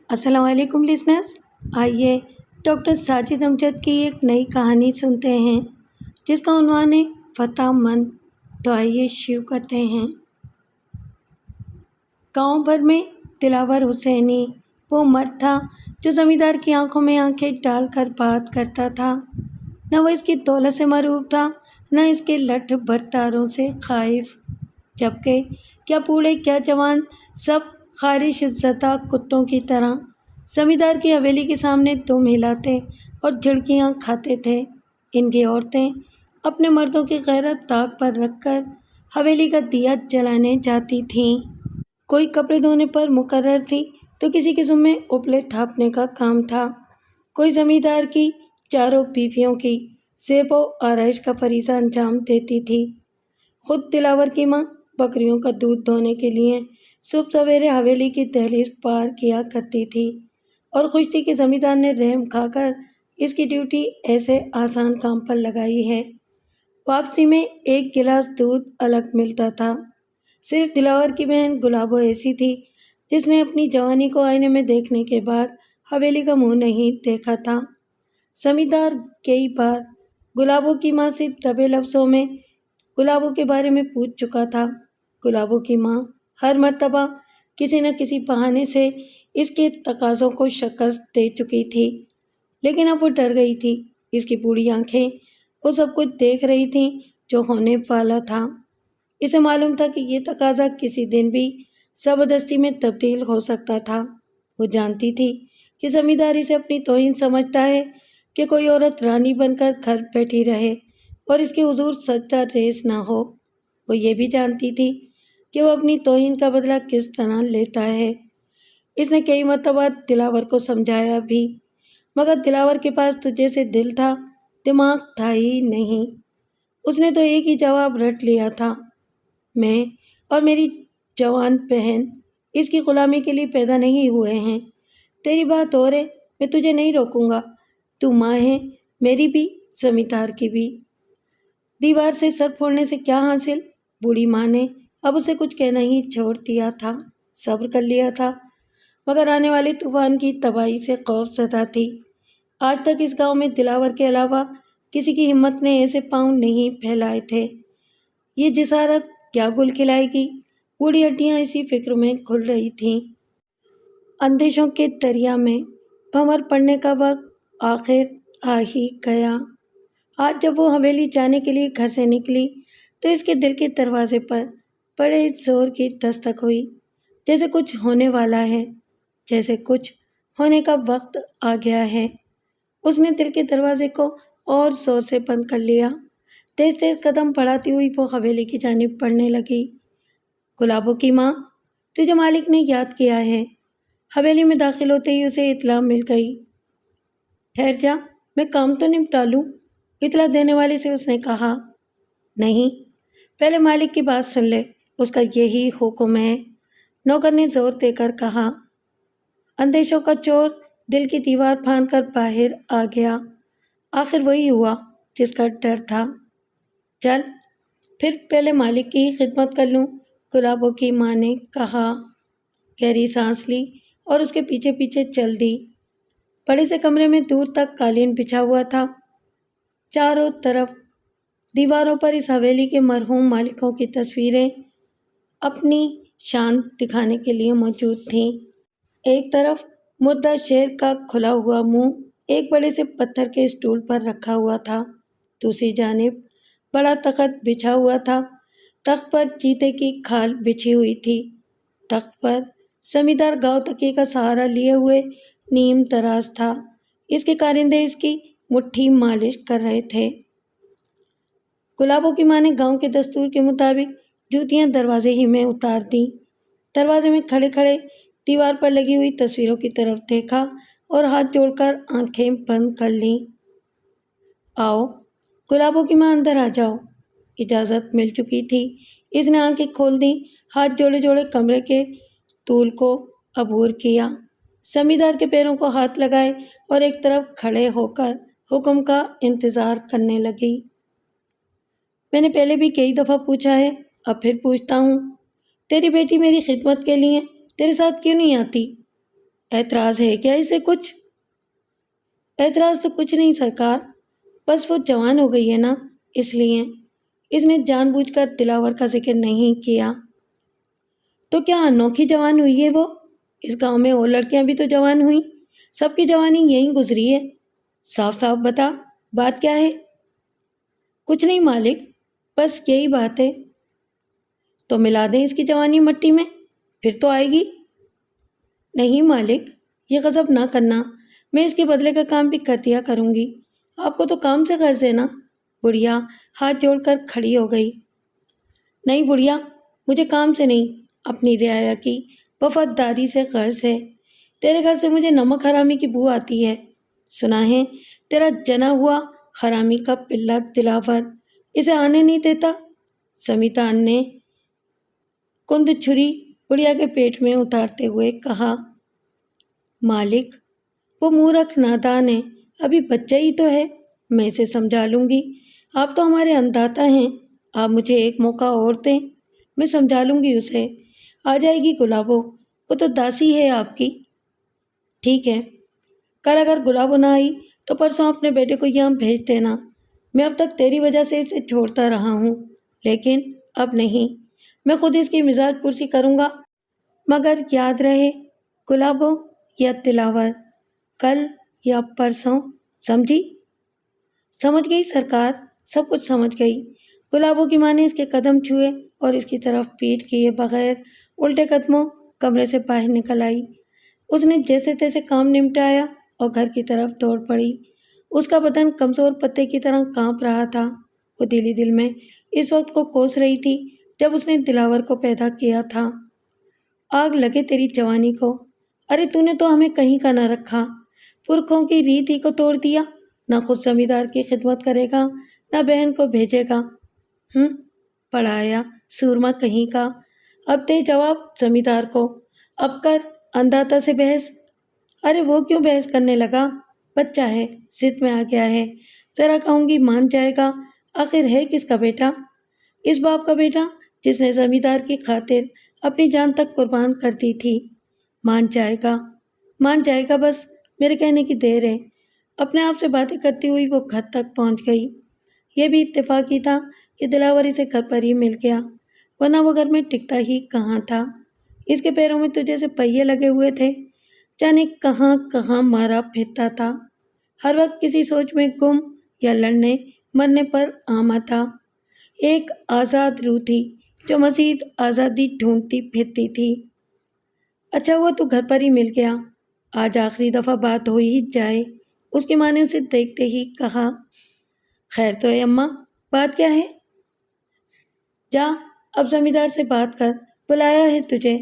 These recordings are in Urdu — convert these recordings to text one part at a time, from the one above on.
السلام علیکم لسنرس، آئیے ڈاکٹر ساجد امجد کی ایک نئی کہانی سنتے ہیں جس کا عنوان ہے فتح مند۔ تو آئیے شروع کرتے ہیں۔ گاؤں بھر میں دلاور حسینی وہ مرد تھا جو زمیندار کی آنکھوں میں آنکھیں ڈال کر بات کرتا تھا۔ نہ وہ اس کی دولت سے مرعوب تھا، نہ اس کے لٹھ برداروں سے خائف، جبکہ کیا بوڑھے کیا جوان سب خارش زدہ کتوں کی طرح زمیندار کی حویلی کے سامنے دم ہلاتے اور جھڑکیاں کھاتے تھے۔ ان کی عورتیں اپنے مردوں کی غیرت داغ پر رکھ کر حویلی کا دیا جلانے جاتی تھیں۔ کوئی کپڑے دھونے پر مقرر تھی تو کسی کے ذمے اپلے تھاپنے کا کام تھا۔ کوئی زمیندار کی چاروں بیویوں کی زیب و آرائش کا فریضہ انجام دیتی تھی۔ خود دلاور کی ماں بکریوں کا دودھ دھونے کے لیے صبح سویرے حویلی کی دہلیز پار کیا کرتی تھی اور خوش تھی کہ زمیندار نے رحم کھا کر اس کی ڈیوٹی ایسے آسان کام پر لگائی ہے۔ واپسی میں ایک گلاس دودھ الگ ملتا تھا۔ صرف دلاور کی بہن گلابو ایسی تھی جس نے اپنی جوانی کو آئینے میں دیکھنے کے بعد حویلی کا منہ نہیں دیکھا تھا۔ زمیندار کئی بار گلابو کی ماں سے دبے لفظوں میں گلابو کے بارے میں پوچھ چکا تھا۔ گلابو کی ماں ہر مرتبہ کسی نہ کسی بہانے سے اس کے تقاضوں کو شکست دے چکی تھی، لیکن اب وہ ڈر گئی تھی۔ اس کی بوڑھی آنکھیں وہ سب کچھ دیکھ رہی تھیں جو ہونے والا تھا۔ اسے معلوم تھا کہ یہ تقاضا کسی دن بھی زبردستی میں تبدیل ہو سکتا تھا۔ وہ جانتی تھی کہ زمیندار اسے اپنی توہین سمجھتا ہے کہ کوئی عورت رانی بن کر گھر بیٹھی رہے اور اس کے حضور سجدہ ریز نہ ہو۔ وہ یہ بھی جانتی تھی کہ وہ اپنی توہین کا بدلہ کس طرح لیتا ہے۔ اس نے کئی مرتبہ دلاور کو سمجھایا بھی، مگر دلاور کے پاس تو جیسے دل تھا دماغ تھا ہی نہیں۔ اس نے تو ایک ہی جواب رٹ لیا تھا، میں اور میری جوان بہن اس کی غلامی کے لیے پیدا نہیں ہوئے ہیں۔ تیری بات اور ہے، میں تجھے نہیں روکوں گا، تو ماں ہے میری بھی، زمیندار کی بھی۔ دیوار سے سر پھوڑنے سے کیا حاصل؟ بوڑھی ماں نے اب اسے کچھ کہنا ہی چھوڑ دیا تھا، صبر کر لیا تھا، مگر آنے والے طوفان کی تباہی سے خوف زدہ تھی۔ آج تک اس گاؤں میں دلاور کے علاوہ کسی کی ہمت نے ایسے پاؤں نہیں پھیلائے تھے۔ یہ جسارت کیا گل کھلائے گی؟ بوڑھی ہڈیاں اسی فکر میں کھل رہی تھیں۔ اندیشوں کے دریا میں بھنور پڑنے کا وقت آخر آ ہی گیا۔ آج جب وہ حویلی جانے کے لیے گھر سے نکلی تو اس کے دل کے دروازے پر بڑے زور کی دستک ہوئی، جیسے کچھ ہونے والا ہے، جیسے کچھ ہونے کا وقت آ گیا ہے۔ اس نے دل کے دروازے کو اور زور سے بند کر لیا۔ تیز تیز قدم بڑھاتی ہوئی وہ حویلی کی جانب بڑھنے لگی۔ گلابو کی ماں، تجھے مالک نے یاد کیا ہے۔ حویلی میں داخل ہوتے ہی اسے اطلاع مل گئی۔ ٹھہر جا، میں کام تو نپٹا لوں، اطلاع دینے والے سے اس نے کہا۔ نہیں، پہلے مالک کی بات سن لے، اس کا یہی حکم ہے، نوکر نے زور دے کر کہا۔ اندیشوں کا چور دل کی دیوار پھاڑ کر باہر آ گیا۔ آخر وہی ہوا جس کا ڈر تھا۔ چل، پھر پہلے مالک کی ہی خدمت کر لوں، گلابو کی ماں نے کہا۔ گہری سانس لی اور اس کے پیچھے پیچھے چل دی۔ بڑے سے کمرے میں دور تک قالین بچھا ہوا تھا۔ چاروں طرف دیواروں پر اس حویلی کے مرحوم مالکوں کی تصویریں اپنی شان دکھانے کے لیے موجود تھیں۔ ایک طرف مردہ شیر کا کھلا ہوا منہ ایک بڑے سے پتھر کے اسٹول پر رکھا ہوا تھا، دوسری جانب بڑا تخت بچھا ہوا تھا۔ تخت پر چیتے کی کھال بچھی ہوئی تھی۔ تخت پر زمیندار گاؤں تکیے کا سہارا لیے ہوئے نیم دراز تھا۔ اس کے کارندے اس کی مٹھی مالش کر رہے تھے۔ گلابو کی ماں نے گاؤں کے دستور کے مطابق جوتیاں دروازے ہی میں اتار دیں۔ دروازے میں کھڑے کھڑے دیوار پر لگی ہوئی تصویروں کی طرف دیکھا اور ہاتھ جوڑ کر آنکھیں بند کر لیں۔ آؤ، گلابو کی ماں، اندر آ جاؤ۔ اجازت مل چکی تھی۔ اس نے آنکھیں کھول دیں، ہاتھ جوڑے جوڑے کمرے کے طول کو عبور کیا، زمیندار کے پیروں کو ہاتھ لگائے اور ایک طرف کھڑے ہو کر حکم کا انتظار کرنے لگی۔ میں نے پہلے بھی کئی دفعہ پوچھا ہے، اب پھر پوچھتا ہوں، تیری بیٹی میری خدمت کے لیے تیرے ساتھ کیوں نہیں آتی؟ اعتراض ہے کیا اسے کچھ؟ اعتراض تو کچھ نہیں سرکار، بس وہ جوان ہو گئی ہے نا، اس لیے اس نے جان بوجھ کر دلاور کا ذکر نہیں کیا۔ تو کیا انوکھی جوان ہوئی ہے وہ؟ اس گاؤں میں اور لڑکیاں بھی تو جوان ہوئیں، سب کی جوانی یہیں گزری ہے۔ صاف صاف بتا، بات کیا ہے؟ کچھ نہیں مالک، بس یہی بات ہے۔ تو ملا دیں اس کی جوانی مٹی میں، پھر تو آئے گی۔ نہیں مالک، یہ غضب نہ کرنا، میں اس کے بدلے کا کام بھی کر دیا کروں گی۔ آپ کو تو کام سے غرض ہے نا؟ بڑھیا ہاتھ جوڑ کر کھڑی ہو گئی۔ نہیں بڑھیا، مجھے کام سے نہیں، اپنی رعایا کی وفاداری سے غرض ہے۔ تیرے گھر سے مجھے نمک حرامی کی بو آتی ہے۔ سنا ہے تیرا جنا ہوا حرامی کا پلہ دلاور اسے آنے نہیں دیتا۔ سمیتا نے کند چھری بڑھیا کے پیٹ میں اتارتے ہوئے کہا۔ مالک، وہ مورکھ نادان ہے، ابھی بچہ ہی تو ہے، میں اسے سمجھا لوں گی۔ آپ تو ہمارے انداتا ہیں، آپ مجھے ایک موقع اور دیں، میں سمجھا لوں گی اسے۔ آ جائے گی گلابو، وہ تو داسی ہے آپ کی۔ ٹھیک ہے، کل اگر گلابو نہ آئی تو پرسوں اپنے بیٹے کو یہاں بھیج دینا۔ میں اب تک تیری وجہ سے اسے چھوڑتا رہا ہوں، لیکن اب نہیں، میں خود اس کی مزاج پرسی کروں گا۔ مگر یاد رہے، گلابو یا دلاور، کل یا پرسوں، سمجھی؟ سمجھ گئی سرکار، سب کچھ سمجھ گئی۔ گلابو کی ماں نے اس کے قدم چھوئے اور اس کی طرف پیٹ کیے بغیر الٹے قدموں کمرے سے باہر نکل آئی۔ اس نے جیسے تیسے کام نمٹایا اور گھر کی طرف دوڑ پڑی۔ اس کا بدن کمزور پتے کی طرح کانپ رہا تھا۔ وہ دل ہی دل میں اس وقت کو کوس رہی تھی جب اس نے دلاور کو پیدا کیا تھا۔ آگ لگے تیری جوانی کو، ارے تو نے تو ہمیں کہیں کا نہ رکھا، پرکھوں کی ریت ہی کو توڑ دیا، نہ خود زمیندار کی خدمت کرے گا نہ بہن کو بھیجے گا۔ پڑھایا سورما کہیں کا، اب دے جواب زمیندار کو، اب کر انداتا سے بحث۔ ارے وہ کیوں بحث کرنے لگا؟ بچہ ہے، ضد میں آ گیا ہے، ذرا کہوں گی مان جائے گا۔ آخر ہے کس کا بیٹا؟ اس باپ کا بیٹا جس نے زمیندار کی خاطر اپنی جان تک قربان کر دی تھی۔ مان جائے گا، مان جائے گا، بس میرے کہنے کی دیر ہے۔ اپنے آپ سے باتیں کرتی ہوئی وہ گھر تک پہنچ گئی۔ یہ بھی اتفاقی تھا کہ دلاور سے گھر پر ہی مل گیا، ورنہ وہ گھر میں ٹکتا ہی کہاں تھا۔ اس کے پیروں میں تو جیسے پہیے لگے ہوئے تھے، جانے کہاں کہاں مارا پھرتا تھا، ہر وقت کسی سوچ میں گم یا لڑنے مرنے پر آما تھا۔ ایک آزاد روح تھی جو مزید آزادی ڈھونڈتی پھرتی تھی۔ اچھا ہوا تو گھر پر ہی مل گیا، آج آخری دفعہ بات ہو ہی جائے، اس کی ماں نے اسے دیکھتے ہی کہا۔ خیر تو ہے اماں، بات کیا ہے؟ جا اب زمیندار سے بات کر، بلایا ہے تجھے۔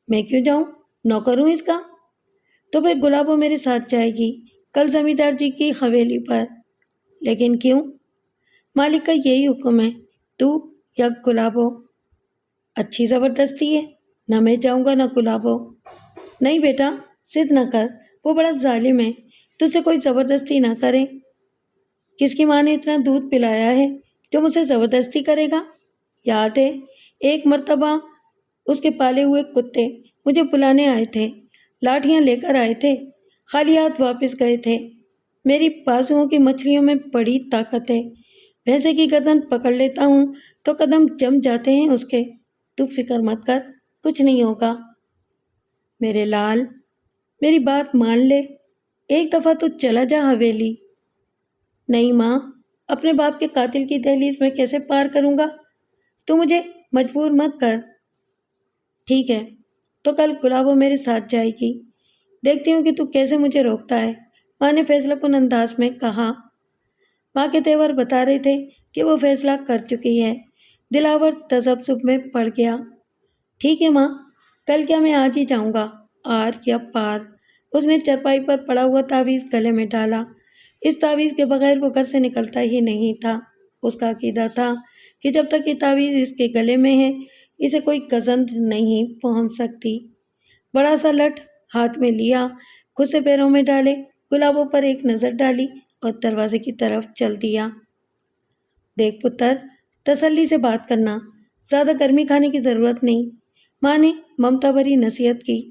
میں کیوں جاؤں؟ نوکر ہوں اس کا؟ تو پھر گلابو میرے ساتھ جائے گی کل زمیندار جی کی حویلی پر۔ لیکن کیوں؟ مالک کا یہی حکم ہے، تو یا گلابو۔ اچھی زبردستی ہے، نہ میں جاؤں گا نہ گلابو۔ نہیں بیٹا، ضد نہ کر، وہ بڑا ظالم ہے، تجھ سے کوئی زبردستی نہ کرے۔ کس کی ماں نے اتنا دودھ پلایا ہے جو مجھ سے زبردستی کرے گا؟ یاد ہے ایک مرتبہ اس کے پالے ہوئے کتے مجھے بلانے آئے تھے، لاٹھیاں لے کر آئے تھے، خالی ہاتھ واپس گئے تھے۔ میری بازوؤں کی مچھلیوں میں بڑی طاقت ہے، بھینسے کی گردن پکڑ لیتا ہوں تو قدم جم جاتے ہیں اس کے۔ تو فکر مت کر، کچھ نہیں ہوگا۔ میرے لال، میری بات مان لے، ایک دفعہ تو چلا جا حویلی۔ نہیں ماں، اپنے باپ کے قاتل کی دہلیز میں کیسے پار کروں گا؟ تو مجھے مجبور مت کر۔ ٹھیک ہے، تو کل گلابو میرے ساتھ جائے گی، دیکھتی ہوں کہ تو کیسے مجھے روکتا ہے، ماں نے فیصلہ کن انداز میں کہا۔ ماں کے تیور بتا رہے تھے کہ وہ فیصلہ کر چکی ہے۔ دلاور تذبذب میں پڑ گیا۔ ٹھیک ہے ماں، کل کیا میں آج ہی جاؤں گا، آر یا پار۔ اس نے چرپائی پر پڑا ہوا تعویذ گلے میں ڈالا۔ اس تعویذ کے بغیر وہ گھر سے نکلتا ہی نہیں تھا۔ اس کا عقیدہ تھا کہ جب تک یہ تعویذ اس کے گلے میں ہے، اسے کوئی گزند نہیں پہنچ سکتی۔ بڑا سا لٹ ہاتھ میں لیا، خود سے پیروں میں ڈالے، گلابوں پر ایک نظر ڈالی اور دروازے کی طرف چل دیا۔ دیکھ پتر، تسلی سے بات کرنا، زیادہ گرمی کھانے کی ضرورت نہیں، ماں نے ممتا بھری نصیحت کی۔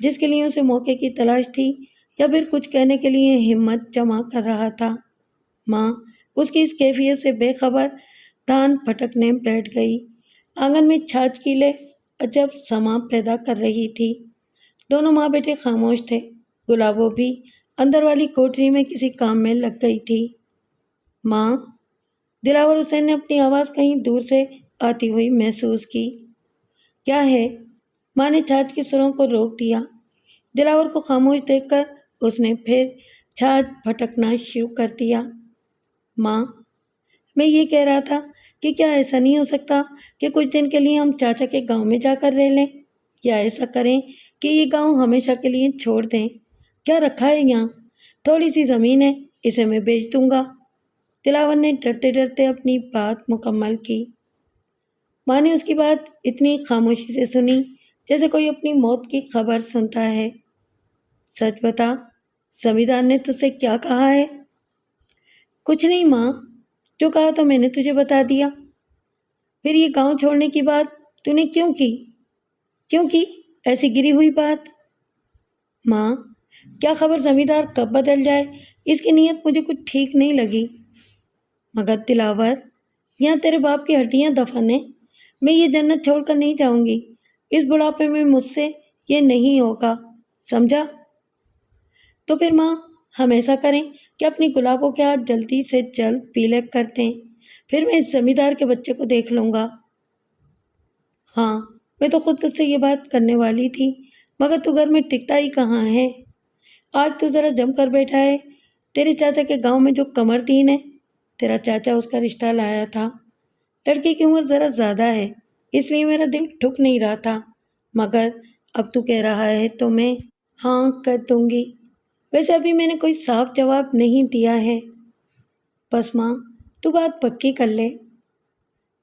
جس کے لیے اسے موقع کی تلاش تھی یا پھر کچھ کہنے کے لیے ہمت جمع کر رہا تھا۔ ماں اس کی اس کیفیت سے بے خبر دھان پھٹکنے بیٹھ گئی۔ آنگن میں چھاچھ کیلے عجب سما پیدا کر رہی تھی۔ دونوں ماں بیٹے خاموش تھے۔ گلابو بھی اندر والی کوٹری میں کسی کام میں لگ گئی تھی۔ ماں، دلاور حسین نے اپنی آواز کہیں دور سے آتی ہوئی محسوس کی۔ کیا ہے؟ ماں نے چھاچھ کے سروں کو روک دیا۔ دلاور کو خاموش دیکھ کر اس نے پھر چھاچھ پھٹکنا شروع کر دیا۔ ماں، میں یہ کہہ رہا تھا کہ کیا ایسا نہیں ہو سکتا کہ کچھ دن کے لیے ہم چاچا کے گاؤں میں جا کر رہ لیں، یا ایسا کریں کہ یہ گاؤں ہمیشہ کے لیے چھوڑ دیں؟ کیا رکھا ہے یہاں؟ تھوڑی سی زمین ہے، اسے میں بیچ دوں گا۔ دلاور نے ڈرتے ڈرتے اپنی بات مکمل کی۔ ماں نے اس کی بات اتنی خاموشی سے سنی جیسے کوئی اپنی موت کی خبر سنتا ہے۔ سچ بتا، زمیندار نے تجھ سے کیا کہا ہے؟ کچھ نہیں ماں، جو کہا تھا میں نے تجھے بتا دیا۔ پھر یہ گاؤں چھوڑنے کی بات تو نے کیوں کی؟ کیوں کی ایسی گری ہوئی بات؟ ماں، کیا خبر زمیندار کب بدل جائے، اس کی نیت مجھے کچھ ٹھیک نہیں لگی۔ مگر دلاور، یہاں تیرے باپ کی ہڈیاں دفن ہیں، میں یہ جنت چھوڑ کر نہیں جاؤں گی۔ اس بڑھاپے میں مجھ سے یہ نہیں ہوگا، سمجھا؟ تو پھر ماں، ہم ایسا کریں کہ اپنی گلابوں کے ہاتھ جلدی سے جلد پیلے کرتے ہیں، پھر میں اس زمیندار کے بچے کو دیکھ لوں گا۔ ہاں، میں تو خود تجھ سے یہ بات کرنے والی تھی، مگر تو گھر میں ٹکتا ہی کہاں ہے۔ آج تو ذرا جم کر بیٹھا ہے۔ تیرے چاچا کے گاؤں میں جو قمر دین ہے، تیرا چاچا اس کا رشتہ لایا تھا۔ لڑکی کی عمر ذرا زیادہ ہے، اس لیے میرا دل ٹھک نہیں رہا تھا، مگر اب تو کہہ رہا ہے تو میں ہاں کر دوں گی۔ ویسے ابھی میں نے کوئی صاف جواب نہیں دیا ہے۔ بس ماں، تو بات پکی کر لے۔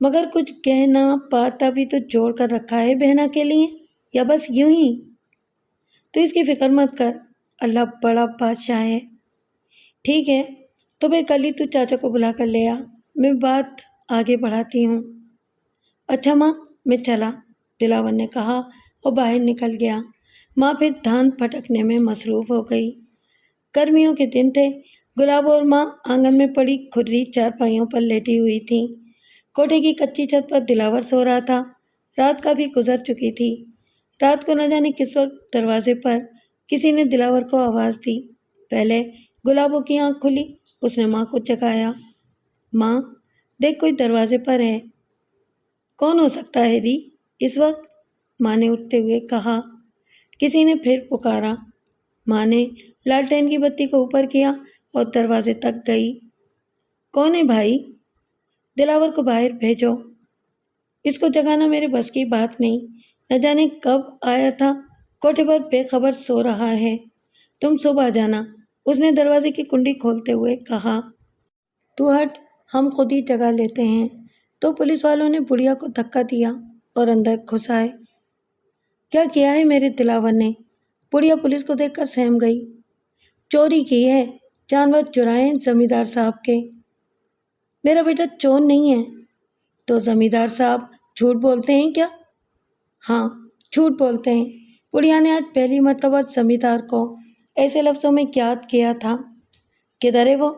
مگر کچھ گہنا پاتا بھی تو جوڑ کر رکھا ہے بہنا کے لیے، یا بس یوں ہی؟ تو اس کی فکر مت کر، اللہ بڑا بادشاہ ہے۔ ٹھیک ہے، تو پھر کل ہی تو چاچا کو بلا کر لے آ، میں بات آگے بڑھاتی ہوں۔ اچھا ماں، میں چلا، دلاور نے کہا اور باہر نکل گیا۔ ماں پھر دھان پھٹکنے میں مصروف ہو گئی۔ گرمیوں کے دن تھے۔ گلاب اور ماں آنگن میں پڑی کھرری چارپائیوں پر لیٹی ہوئی تھیں۔ کوٹھے کی کچی چھت پر دلاور سو رہا تھا۔ رات کافی گزر چکی تھی۔ رات کو نہ جانے کس وقت دروازے پر کسی نے دلاور کو آواز دی۔ پہلے گلابوں کی آنکھ کھلی، اس نے ماں کو جگایا۔ ماں، دیکھ کوئی دروازے پر ہے۔ کون ہو سکتا ہے ری اس وقت؟ ماں نے اٹھتے ہوئے کہا۔ کسی نے پھر پکارا۔ ماں نے لالٹین کی بتی کو اوپر کیا اور دروازے تک گئی۔ کون ہے بھائی؟ دلاور کو باہر بھیجو۔ اس کو جگانا میرے بس کی بات نہیں، نہ جانے کب آیا تھا، کوٹھے پر بے خبر سو رہا ہے۔ تم صبح جانا، اس نے دروازے کی کنڈی کھولتے ہوئے کہا۔ تو ہٹ، ہم خود ہی جگا لیتے ہیں۔ تو پولیس والوں نے بڑھیا کو دھکا دیا اور اندر گھس آئے۔ کیا کیا ہے میرے دلاور نے؟ بڑھیا پولیس کو دیکھ کر سہم گئی۔ چوری کی ہے، جانور چرائے ہیں زمیندار صاحب کے۔ میرا بیٹا چور نہیں ہے۔ تو زمیندار صاحب جھوٹ بولتے ہیں کیا؟ ہاں، جھوٹ بولتے ہیں۔ بڑھیا نے آج پہلی مرتبہ زمیندار کو ایسے لفظوں میں یاد کیا تھا۔ کدھر ہے وہ؟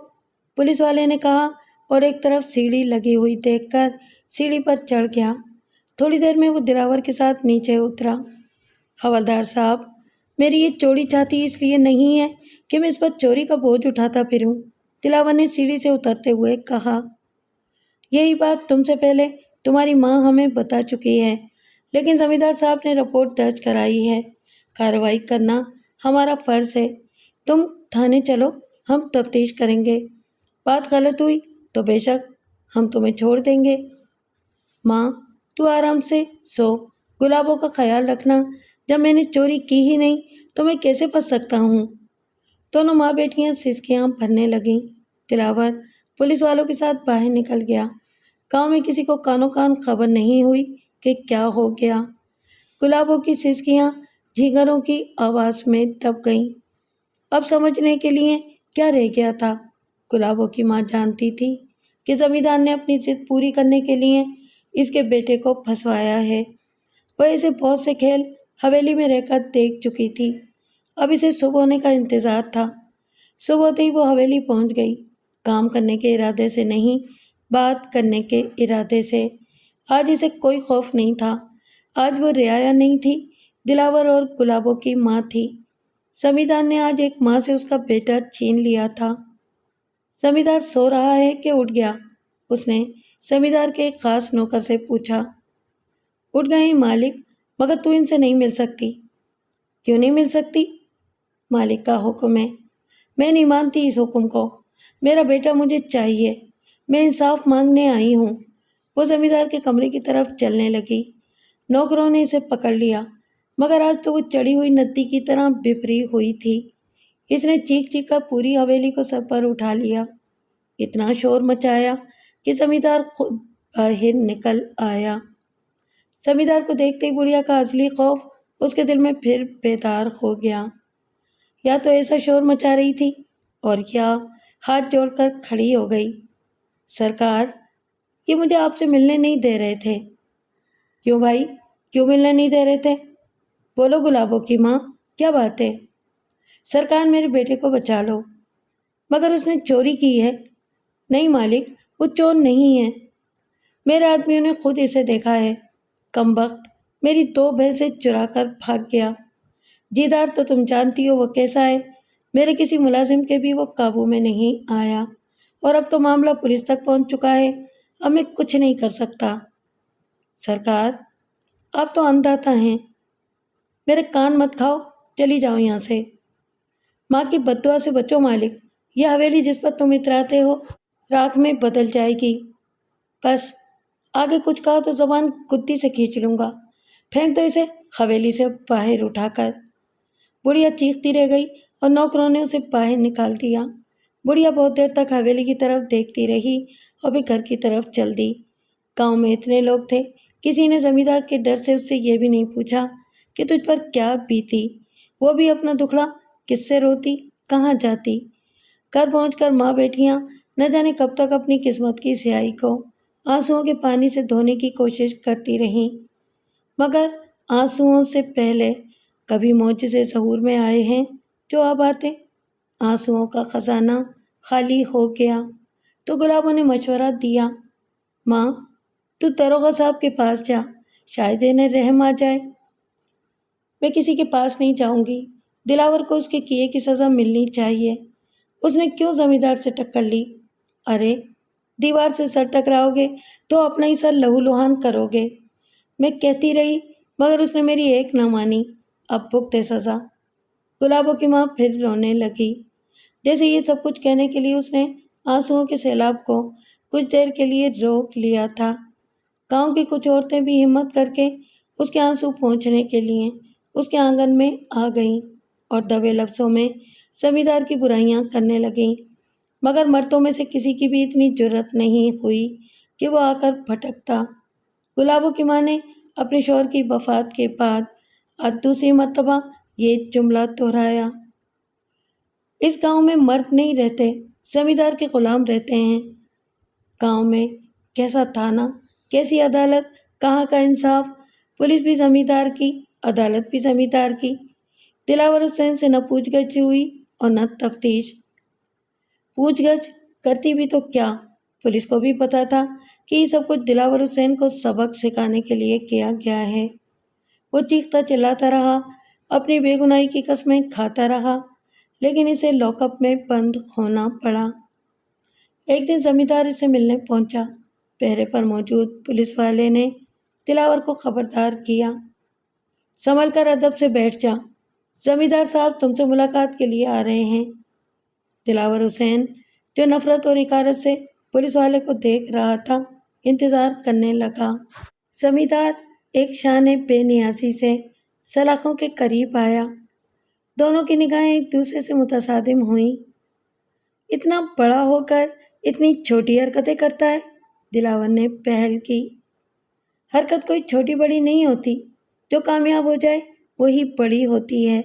پولیس والے نے کہا اور ایک طرف سیڑھی لگی ہوئی دیکھ کر سیڑھی پر چڑھ گیا۔ تھوڑی دیر میں وہ دلاور کے ساتھ نیچے اترا۔ حوالدار صاحب، میری یہ چوری چھاتی اس لیے نہیں ہے کہ میں اس پر چوری کا بوجھ اٹھاتا پھروں، دلاور نے سیڑھی سے اترتے ہوئے کہا۔ یہی بات تم سے پہلے تمہاری ماں ہمیں بتا چکی ہے، لیکن زمیندار صاحب نے رپورٹ درج کرائی ہے۔ کارروائی کرنا ہمارا فرض ہے۔ تم تھانے چلو، ہم تفتیش کریں گے۔ بات غلط ہوئی تو بے شک ہم تمہیں چھوڑ دیں گے۔ ماں، تو آرام سے سو، گلابوں کا خیال رکھنا۔ جب میں نے چوری کی ہی نہیں تو میں کیسے پھنس سکتا ہوں؟ دونوں ماں بیٹیاں سسکیاں بھرنے لگیں۔ دلاور پولیس والوں کے ساتھ باہر نکل گیا۔ گاؤں میں کسی کو کانوں کان خبر نہیں ہوئی کہ کیا ہو گیا۔ گلابوں کی سسکیاں جھینگروں کی آواز میں دب گئیں۔ اب سمجھنے کے لیے کیا رہ گیا تھا؟ گلابوں کی ماں جانتی تھی کہ زمیندار نے اپنی ضد پوری کرنے کے لیے اس کے بیٹے کو پھنسوایا ہے۔ وہ ایسے بہت سے کھیل حویلی میں رہ کر دیکھ چکی تھی، اب اسے صبح ہونے کا انتظار تھا۔ صبح ہوتے ہی وہ حویلی پہنچ گئی، کام کرنے کے ارادے سے نہیں، بات کرنے کے ارادے سے۔ آج اسے کوئی خوف نہیں تھا، آج وہ رعایا نہیں تھی، دلاور اور گلابوں کی ماں تھی۔ زمیندار نے آج ایک ماں سے اس کا بیٹا چھین لیا تھا۔ زمیندار سو رہا ہے کہ اٹھ گیا؟ اس نے زمیندار کے ایک خاص نوکر سے پوچھا۔ اٹھ گئے مالک، مگر تو ان سے نہیں مل سکتی۔ کیوں نہیں مل سکتی؟ مالک کا حکم ہے۔ میں نہیں مانتی اس حکم کو، میرا بیٹا مجھے چاہیے، میں انصاف مانگنے آئی ہوں۔ وہ زمیندار کے کمرے کی طرف چلنے لگی۔ نوکروں نے اسے پکڑ لیا، مگر آج تو وہ چڑھی ہوئی ندی کی طرح بپھری ہوئی تھی۔ اس نے چیخ چیخ کر پوری حویلی کو سر پر اٹھا لیا، اتنا شور مچایا کہ زمیندار خود باہر نکل آیا۔ زمیندار کو دیکھتے ہی بڑھیا کا ازلی خوف اس کے دل میں پھر بیدار ہو گیا۔ یا تو ایسا شور مچا رہی تھی اور یا ہاتھ جوڑ کر کھڑی ہو گئی۔ سرکار، یہ مجھے آپ سے ملنے نہیں دے رہے تھے۔ کیوں بھائی، کیوں ملنے نہیں دے رہے تھے؟ بولو گلابوں کی ماں، کیا بات ہے؟ سرکار، میرے بیٹے کو بچا لو۔ مگر اس نے چوری کی ہے۔ نہیں مالک، وہ چور نہیں ہے، میرے آدمیوں نے خود اسے دیکھا ہے۔ کمبخت، میری 2 بھینسیں چرا کر بھاگ گیا۔ جیدار تو تم جانتی ہو وہ کیسا ہے، میرے کسی ملازم کے بھی وہ قابو میں نہیں آیا، اور اب تو معاملہ پولیس تک پہنچ چکا ہے، اب میں کچھ نہیں کر سکتا۔ سرکار، آپ تو اندھاتا ہیں، میرے کان مت کھاؤ، چلی جاؤ یہاں سے۔ ماں کی بددعا سے بچو مالک، یہ حویلی جس پر تم اتراتے ہو راکھ میں بدل جائے گی۔ بس آگے کچھ کہا تو زبان گدی سے کھینچ لوں گا، پھینک دو اسے حویلی سے باہر اٹھا کر۔ بڑھیا چیختی رہ گئی اور نوکروں نے اسے باہر نکال دیا۔ بڑھیا بہت دیر تک حویلی کی طرف دیکھتی رہی اور پھر گھر کی طرف چل دی۔ گاؤں میں اتنے لوگ تھے، کسی نے زمیندار کے ڈر سے اس سے یہ بھی نہیں پوچھا کہ تجھ پر کیا بیتی، وہ بھی اپنا دکھڑا کس سے روتی، کہاں جاتی۔ گھر پہنچ کر ماں بیٹیاں نہ جانے کب تک اپنی قسمت کی سیاہی کو آنسوؤں کے پانی سے دھونے کی کوشش کرتی رہیں، مگر آنسوؤں سے پہلے کبھی معجزے ظہور میں آئے ہیں جو اب آتے؟ آنسوؤں کا خزانہ خالی ہو گیا تو گلابوں نے مشورہ دیا، ماں تو داروغہ صاحب کے پاس جا، شاید انہیں رحم آ جائے۔ میں کسی کے پاس نہیں جاؤں گی، دلاور کو اس کے کیے کی سزا ملنی چاہیے۔ اس نے کیوں زمیندار سے ٹکر لی؟ ارے دیوار سے سر ٹکراؤ گے تو اپنا ہی سر لہو لہان کرو گے۔ میں کہتی رہی مگر اس نے میری ایک نہ مانی، اب بھگتے سزا۔ گلابوں کی ماں پھر رونے لگی۔ جیسے یہ سب کچھ کہنے کے لیے اس نے آنسوؤں کے سیلاب کو کچھ دیر کے لیے روک لیا تھا۔ گاؤں کی کچھ عورتیں بھی ہمت کر کے اس کے آنسو پہنچنے کے لیے اس کے آنگن میں آ گئیں اور دبے لفظوں میں زمیندار کی برائیاں کرنے لگیں، مگر مردوں میں سے کسی کی بھی اتنی جرأت نہیں ہوئی کہ وہ آ کر بھٹکتا۔ گلابوں کی ماں نے اپنے شوہر کی وفات کے بعد آج دوسری مرتبہ یہ جملہ دہرایا، اس گاؤں میں مرد نہیں رہتے، زمیندار کے غلام رہتے ہیں۔ گاؤں میں کیسا تھانہ، کیسی عدالت، کہاں کا انصاف، پولیس بھی زمیندار کی، عدالت بھی زمیندار کی۔ دلاور حسین سے نہ پوچھ گچھ ہوئی اور نہ تفتیش۔ پوچھ گچھ کرتی بھی تو کیا، پولیس کو بھی پتا تھا کہ یہ سب کچھ دلاور حسین کو سبق سکھانے کے لیے کیا گیا ہے۔ وہ چیختا چلاتا رہا، اپنی بے گناہی کی قسمیں کھاتا رہا، لیکن اسے لاک اپ میں بند ہونا پڑا۔ ایک دن زمیندار اسے ملنے پہنچا۔ پہرے پر موجود پولیس والے نے دلاور کو خبردار کیا، سنبھل کر ادب سے بیٹھ جا، زمیندار صاحب تم سے ملاقات کے لیے آ رہے ہیں۔ دلاور حسین جو نفرت اور حقارت سے پولیس والے کو دیکھ رہا تھا انتظار کرنے لگا۔ زمیندار ایک شان بے نیازی سے سلاخوں کے قریب آیا، دونوں کی نگاہیں ایک دوسرے سے متصادم ہوئیں۔ اتنا بڑا ہو کر اتنی چھوٹی حرکتیں کرتا ہے، دلاور نے پہل کی۔ حرکت کوئی چھوٹی بڑی نہیں ہوتی، جو کامیاب ہو جائے وہی بڑی ہوتی ہے،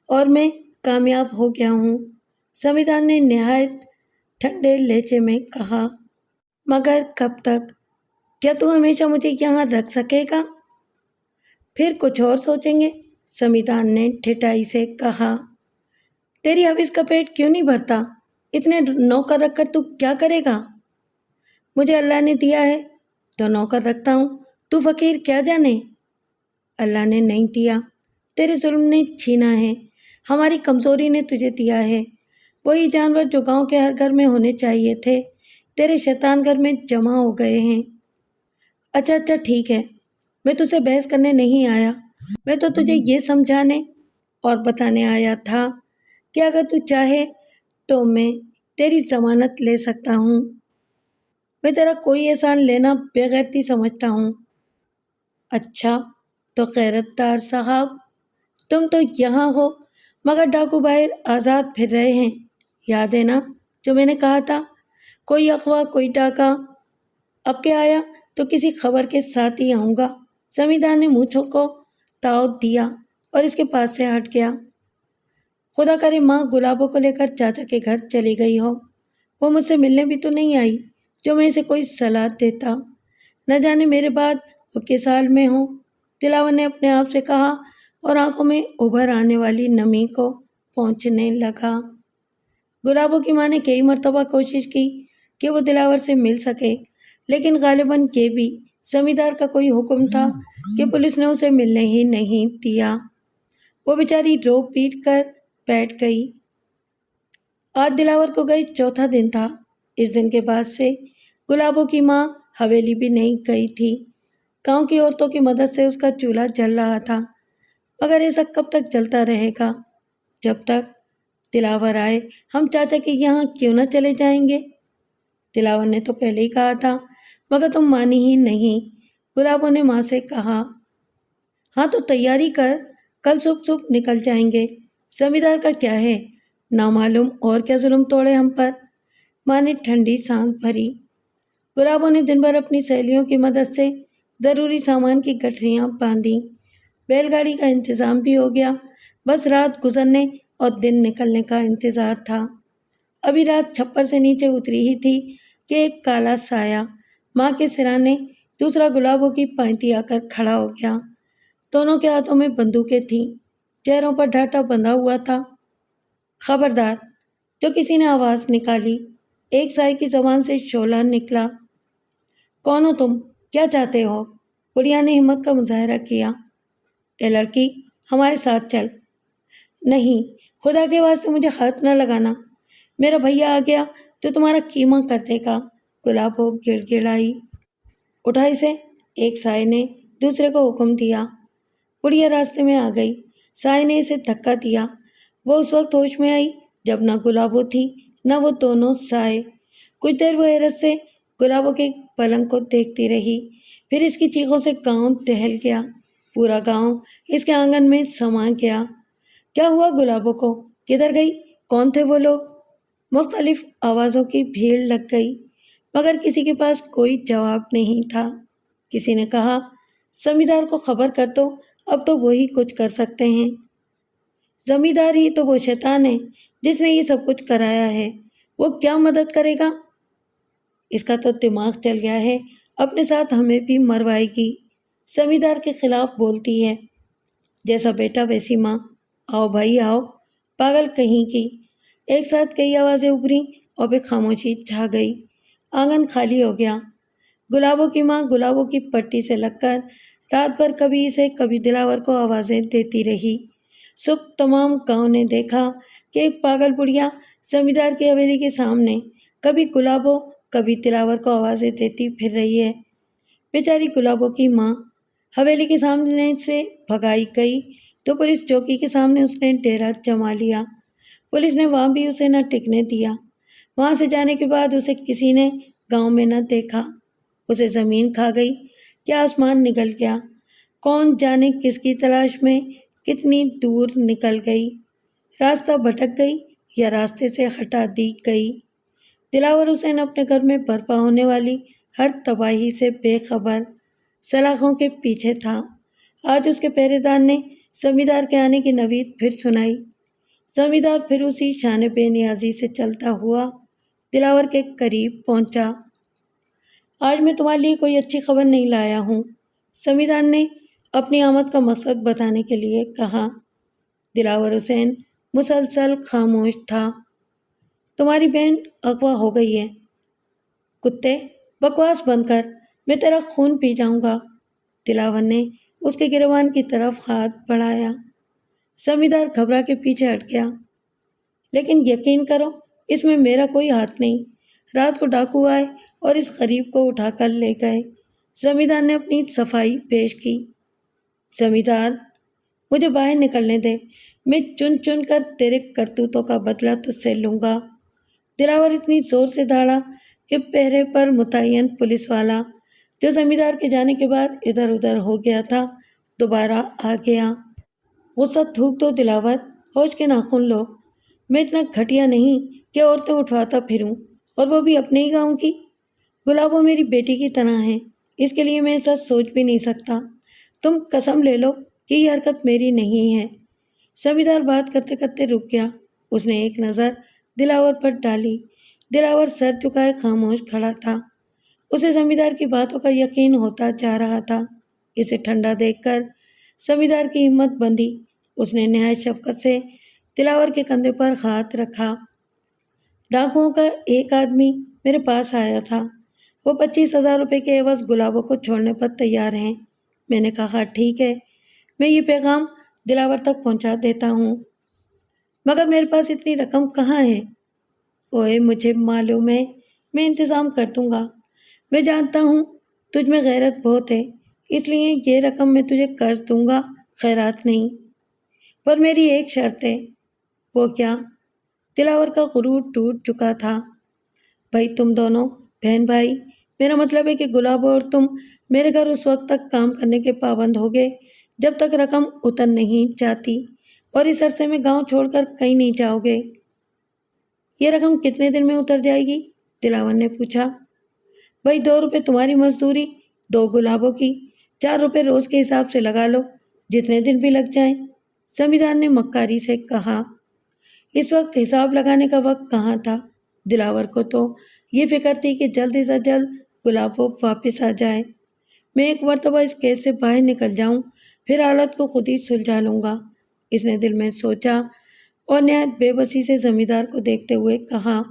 اور میں کامیاب ہو گیا ہوں، زمیندار نے نہایت ٹھنڈے لہجے میں کہا۔ مگر کب تک؟ کیا تو ہمیشہ مجھے یہاں رکھ سکے گا؟ پھر کچھ اور سوچیں گے، سمیدان نے ٹھٹائی سے کہا۔ تیری حافظ کا پیٹ کیوں نہیں بھرتا؟ اتنے نوکر رکھ کر تو کیا کرے گا؟ مجھے اللہ نے دیا ہے تو نوکر رکھتا ہوں، تو فقیر کیا جانے؟ اللہ نے نہیں دیا، تیرے ظلم نے چھینا ہے، ہماری کمزوری نے تجھے دیا ہے۔ وہی جانور جو گاؤں کے ہر گھر میں ہونے چاہیے تھے تیرے شیطان گھر میں جمع ہو گئے ہیں۔ اچھا ٹھیک ہے، میں تجھ سے بحث کرنے نہیں آیا، میں تو تجھے یہ سمجھانے اور بتانے آیا تھا کہ اگر تو چاہے تو میں تیری ضمانت لے سکتا ہوں۔ میں تیرا کوئی احسان لینا بے غیرتی سمجھتا ہوں۔ اچھا تو غیرت دار صاحب، تم تو یہاں ہو مگر ڈاکو باہر آزاد پھر رہے ہیں، یاد ہے نا جو میں نے کہا تھا؟ کوئی اغوا کوئی ڈاکہ۔ اب کیا آیا تو کسی خبر کے ساتھ ہی آؤں گا۔ زمیندار نے مونچھوں کو تاؤ دیا اور اس کے پاس سے ہٹ گیا۔ خدا کرے ماں گلابوں کو لے کر چاچا کے گھر چلی گئی ہو، وہ مجھ سے ملنے بھی تو نہیں آئی جو میں اسے کوئی صلاح دیتا، نہ جانے میرے بعد وہ کس حال میں ہو۔ دلاور نے اپنے آپ سے کہا اور آنکھوں میں ابھر آنے والی نمی کو پہنچنے لگا۔ گلابوں کی ماں نے کئی مرتبہ کوشش کی کہ وہ دلاور سے مل سکے، لیکن غالباً یہ بھی زمیندار کا کوئی حکم تھا کہ پولیس نے اسے ملنے ہی نہیں دیا۔ وہ بیچاری رو پیٹ کر بیٹھ گئی۔ آج دلاور کو گئے چوتھا دن تھا۔ اس دن کے بعد سے گلابوں کی ماں حویلی بھی نہیں گئی تھی۔ گاؤں کی عورتوں کی مدد سے اس کا چولہا جل رہا تھا، مگر ایسا کب تک جلتا رہے گا؟ جب تک دلاور آئے ہم چاچا کے یہاں کیوں نہ چلے جائیں گے؟ دلاور نے تو پہلے ہی کہا تھا مگر تم مانی ہی نہیں۔ گلابوں نے ماں سے کہا۔ ہاں تو تیاری کر، کل صبح نکل جائیں گے۔ زمیندار کا کیا ہے، نامعلوم اور کیا ظلم توڑے ہم پر۔ ماں نے ٹھنڈی سانس بھری۔ گلابوں نے دن بھر اپنی سہیلیوں کی مدد سے ضروری سامان کی گٹھریاں باندھی۔ بیل گاڑی کا انتظام بھی ہو گیا، بس رات گزرنے اور دن نکلنے کا انتظار تھا۔ ابھی رات چھپر سے نیچے اتری ہی تھی کہ ایک کالا سایہ ماں کے سرانے دوسرا گلابوں کی پائنتی آ کر کھڑا ہو گیا۔ دونوں کے ہاتھوں میں بندوقیں تھیں، چہروں پر ڈھاٹا بندھا ہوا تھا۔ خبردار، جو کسی نے آواز نکالی۔ ایک سائے کی زبان سے شعلہ نکلا۔ کون ہو تم؟ کیا چاہتے ہو؟ بڑھیا نے ہمت کا مظاہرہ کیا۔ اے لڑکی، ہمارے ساتھ چل۔ نہیں، خدا کے واسطے مجھے ہاتھ نہ لگانا، میرا بھیا آ گیا تو تمہارا قیمہ کر دے گا۔ گلابوں گڑ گڑائی۔ اٹھا اسے، ایک سائے نے دوسرے کو حکم دیا۔ بڑھیا راستے میں آ گئی۔ سائے نے اسے دھکا دیا۔ وہ اس وقت ہوش میں آئی جب نہ گلابوں تھی نہ وہ دونوں سائے۔ کچھ دیر وہ حیرت سے گلابوں کے پلنگ کو دیکھتی رہی، پھر اس کی چیخوں سے گاؤں دہل گیا، پورا گاؤں اس کے آنگن میں سما گیا۔ کیا ہوا گلابوں کو؟ کدھر گئی؟ کون تھے وہ لوگ؟ مختلف آوازوں کی بھیڑ لگ گئی، مگر کسی کے پاس کوئی جواب نہیں تھا۔ کسی نے کہا، زمیندار کو خبر کر دو، اب تو وہی کچھ کر سکتے ہیں۔ زمیندار ہی تو وہ شیطان ہے جس نے یہ سب کچھ کرایا ہے، وہ کیا مدد کرے گا؟ اس کا تو دماغ چل گیا ہے، اپنے ساتھ ہمیں بھی مروائے گی، زمیندار کے خلاف بولتی ہے۔ جیسا بیٹا ویسی ماں، آؤ بھائی آؤ، پاگل کہیں کی۔ ایک ساتھ کئی آوازیں ابھریں اور پھر خاموشی چھا گئی۔ آنگن خالی ہو گیا۔ گلابوں کی ماں گلابوں کی پٹی سے لگ کر رات بھر کبھی اسے کبھی دلاور کو آوازیں دیتی رہی۔ صبح تمام گاؤں نے دیکھا کہ ایک پاگل بڑھیا زمیندار کی حویلی کے سامنے کبھی گلابوں کبھی دلاور کو آوازیں دیتی پھر رہی ہے۔ بیچاری گلابوں کی ماں حویلی کے سامنے سے بھگائی گئی تو پولیس چوکی کے سامنے اس نے ڈیرا جما لیا۔ پولیس نے وہاں بھی اسے نہ ٹکنے دیا۔ وہاں سے جانے کے بعد اسے کسی نے گاؤں میں نہ دیکھا۔ اسے زمین کھا گئی یا آسمان نگل گیا، کون جانے کس کی تلاش میں کتنی دور نکل گئی، راستہ بھٹک گئی یا راستے سے ہٹا دی گئی۔ دلاور حسین اپنے گھر میں برپا ہونے والی ہر تباہی سے بے خبر سلاخوں کے پیچھے تھا۔ آج اس کے پہرے دار نے زمیندار کے آنے کی نوید پھر سنائی۔ زمیندار پھر اسی شان بے نیازی سے چلتا ہوا دلاور کے قریب پہنچا۔ آج میں تمہارے لیے کوئی اچھی خبر نہیں لایا ہوں۔ زمیندار نے اپنی آمد کا مقصد بتانے کے لیے کہا۔ دلاور حسین مسلسل خاموش تھا۔ تمہاری بہن اغوا ہو گئی ہے۔ کتے، بکواس بند کر، میں تیرا خون پی جاؤں گا۔ دلاور نے اس کے گریبان کی طرف ہاتھ بڑھایا۔ زمیندار گھبرا کے پیچھے ہٹ گیا۔ لیکن یقین کرو، اس میں میرا کوئی ہاتھ نہیں۔ رات کو ڈاکو آئے اور اس غریب کو اٹھا کر لے گئے۔ زمیندار نے اپنی صفائی پیش کی۔ زمیندار، مجھے باہر نکلنے دے، میں چن چن کر تیرے کرتوتوں کا بدلہ تجھ سے لوں گا۔ دلاور اتنی زور سے دوڑا کہ پہرے پر متعین پولیس والا، جو زمیندار کے جانے کے بعد ادھر ادھر ہو گیا تھا، دوبارہ آ گیا۔ غصہ تھوک دو دلاور، ہوش کے ناخن لو۔ میں اتنا گھٹیا نہیں کہ عورتیں اٹھواتا پھروں، اور وہ بھی اپنے ہی گاؤں کی۔ گلابو میری بیٹی کی طرح ہے، اس کے لیے میں ایسا سوچ بھی نہیں سکتا۔ تم قسم لے لو کہ یہ حرکت میری نہیں ہے۔ زمیندار بات کرتے کرتے رک گیا۔ اس نے ایک نظر دلاور پر ڈالی۔ دلاور سر جھکائے خاموش کھڑا تھا۔ اسے زمیندار کی باتوں کا یقین ہوتا جا رہا تھا۔ اسے ٹھنڈا دیکھ کر زمیندار کی ہمت بندھی۔ اس نے نہایت شفقت سے دلاور کے کندھے پر ہاتھ رکھا۔ ڈاکوؤں کا ایک آدمی میرے پاس آیا تھا۔ وہ 25,000 روپے کے عوض گلابوں کو چھوڑنے پر تیار ہیں۔ میں نے کہا ٹھیک ہے، میں یہ پیغام دلاور تک پہنچا دیتا ہوں، مگر میرے پاس اتنی رقم کہاں ہے؟ اوئے، مجھے معلوم ہے، میں انتظام کر دوں گا۔ میں جانتا ہوں تجھ میں غیرت بہت ہے، اس لیے یہ رقم میں تجھے قرض دوں گا، خیرات نہیں۔ پر میری ایک شرط ہے۔ وہ کیا؟ دلاور کا غرور ٹوٹ چکا تھا۔ بھائی تم دونوں بہن بھائی، میرا مطلب ہے کہ گلابو اور تم میرے گھر اس وقت تک کام کرنے کے پابند ہوگے جب تک رقم اتر نہیں جاتی، اور اس عرصے میں گاؤں چھوڑ کر کہیں نہیں جاؤ گے۔ یہ رقم کتنے دن میں اتر جائے گی؟ دلاور نے پوچھا۔ بھائی 2 روپے تمہاری مزدوری، 2 گلابوں کی، 4 روپے روز کے حساب سے لگا لو، جتنے دن بھی لگ جائیں۔ زمیندار نے مکاری سے کہا۔ اس وقت حساب لگانے کا وقت کہاں تھا؟ دلاور کو تو یہ فکر تھی کہ جلد سے جلد گلابو واپس آ جائے۔ میں ایک مرتبہ اس کیس سے باہر نکل جاؤں، پھر حالت کو خود ہی سلجھا لوں گا، اس نے دل میں سوچا، اور نہایت بے بسی سے زمیندار کو دیکھتے ہوئے کہا۔